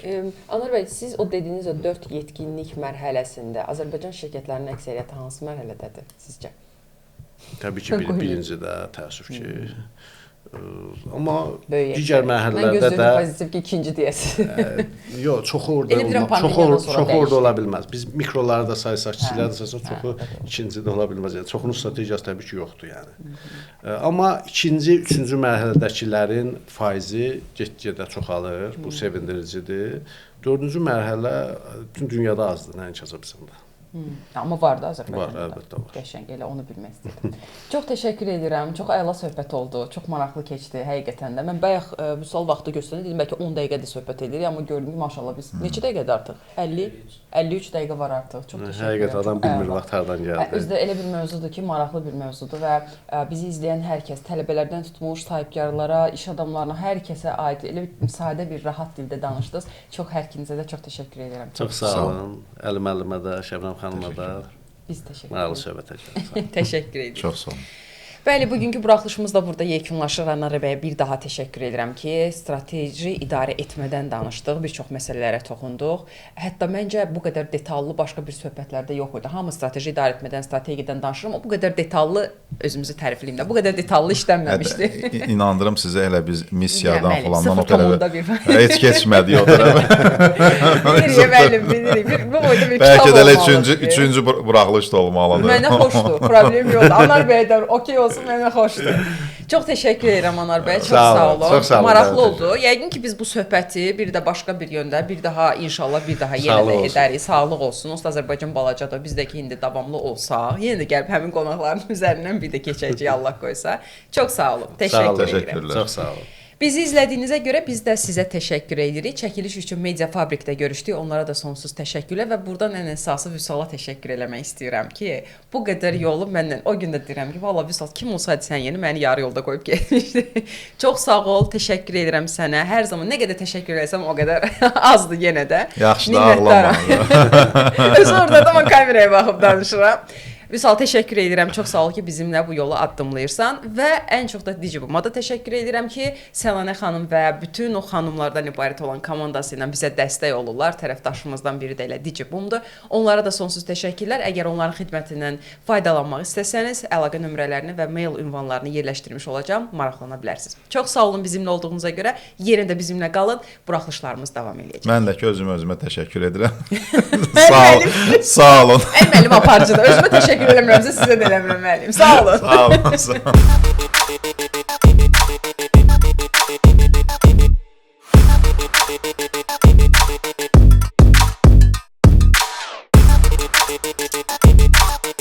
Anar bəy, siz o dediyiniz o 4 yetkinlik mərhələsində Azərbaycan şirkətlərinin əksəriyyəti hansı mərhələdədir sizcə? Təbii ki, birincidə təəssüf ki. Amma digər mərhələlərdə də... Mən gözləyirəm pozitiv ki, ikinci deyəsiniz. Yox, çoxu orada ola bilməz. Biz mikroları da sayısaq, kiçikləri də sayısaq, çoxu ikincidə ola bilməz. Yəni, çoxunun strategiyası təbii ki, yoxdur. Yəni. Amma ikinci, üçüncü mərhələdəkilərin faizi get-gedə çoxalır. Bu sevindiricidir. Dördüncü mərhələ bütün dünyada azdır, nəinki Azərbaycanda. Amma var da Azərbaycanda. Var, əlbəttə var. Qəşəng, elə onu bilmək istəyirəm. Çox təşəkkür edirəm. Çox əla söhbət oldu. Çox maraqlı keçdi həqiqətən də. Mən bayaq Vüsal vaxtı göstərdim, dedim bəlkə 10 dəqiqədir söhbət edirik, amma gördüm ki, maşallah biz neçə dəqiqədir artıq? 53 dəqiqə var artıq. Çox təşəkkür edirəm. Həqiqət adam bilmir vaxt hardan gəldi. Özdə elə bir mövzudur ki, maraqlı bir mövzudur və bizi izləyən hər kəs, tələbələrdən tutmuş sahibkarlara, iş adamlarına, hər kəsə aid elə bir sadə bir rahat dildə danışdınız. Çox hər ikinizə də çox təşəkkür edirəm. Çox sağ olun. Müəllimə də, Şəbnəm xanıma da. Biz təşəkkür Maraqlı söhbət edirəm. Təşəkkür edirik. Çox sağ olun. Bəli, bugünkü buraxılışımız da burada yekunlaşır. Anar bəyə bir daha təşəkkür edirəm ki, strateji idarə etmədən danışdıq, bir çox məsələlərə toxunduq. Hətta məncə bu qədər detallı başqa bir söhbətlərdə yox idi. Hamı strateji idarə etmədən, strategiyadan danışır, amma bu qədər detallı özümüzü tərifləyim də, bu qədər detallı işlənməmişdi. İnandırım sizə elə biz missiyadan falandan o tərəfə heç keçmədik o tərəfə. Bilirik. Bu boyda bir kitab olmalıdır. Bəlkə də üçüncü buraxılış da olmalıdır. Mənə xoşdur, problem yoxdur. Anar bəydən okey olsun, mənə xoşdur. Çox təşəkkür edirəm Anar bəy, çox sağ olun. Çox sağ olun. Maraqlı oldu. Yəqin ki, biz bu söhbəti bir də başqa bir yöndə, bir daha inşallah bir daha yenə də edərik. Sağlıq olsun. Onsuz da Azərbaycan balacadır. Biz də ki, indi davamlı olsaq, yenə də gəlib həmin qonaqların üzərindən bir də keçəcəyik, Allah qoysa. Çox sağ olun. Təşəkkür edirəm. Çox sağ olun. Bizi izlədiyinizə görə biz də sizə təşəkkür edirik. Çəkiliş üçün Media Fabrikdə görüşdük. Onlara da sonsuz təşəkkürlər və buradan ən əsası Vüsala təşəkkür eləmək istəyirəm ki, bu qədər yolu məndən o gün də deyirəm ki, valla Vüsal kim olsaydı sən yeni məni yarı yolda qoyub getmişdi. Çox sağ ol, təşəkkür edirəm sənə. Hər zaman nə qədər təşəkkür etsəm o qədər azdır yenə də. Yaxşı da ağlama. Öz orada da kameraya baxıb danışıram. Vüsal, təşəkkür edirəm. Çox sağ ol ki, bizimlə bu yolu addımlayırsan və ən çox da Digibuma da təşəkkür edirəm ki, Səlanə xanım və bütün o xanımlardan ibarət olan komandası ilə bizə dəstək olurlar. Tərəfdaşımızdan biri də elə Digibumdur. Onlara da sonsuz təşəkkürlər. Əgər onların xidmətindən faydalanmaq istəsəniz, əlaqə nömrələrini və mail ünvanlarını yerləşdirmiş olacağam. Maraqlana bilərsiniz. Çox sağ olun bizimlə olduğunuza görə. Yerində bizimlə qalın. Buraxılışlarımız davam edəcək. Mən də ki, özümə təşəkkür edirəm. Sağ olun. Ən müəllim aparıcıdır. Özümə təşəkkür eləmirəmsə sizə də eləmirəm müəllim. Sağ olun. Sağ olun.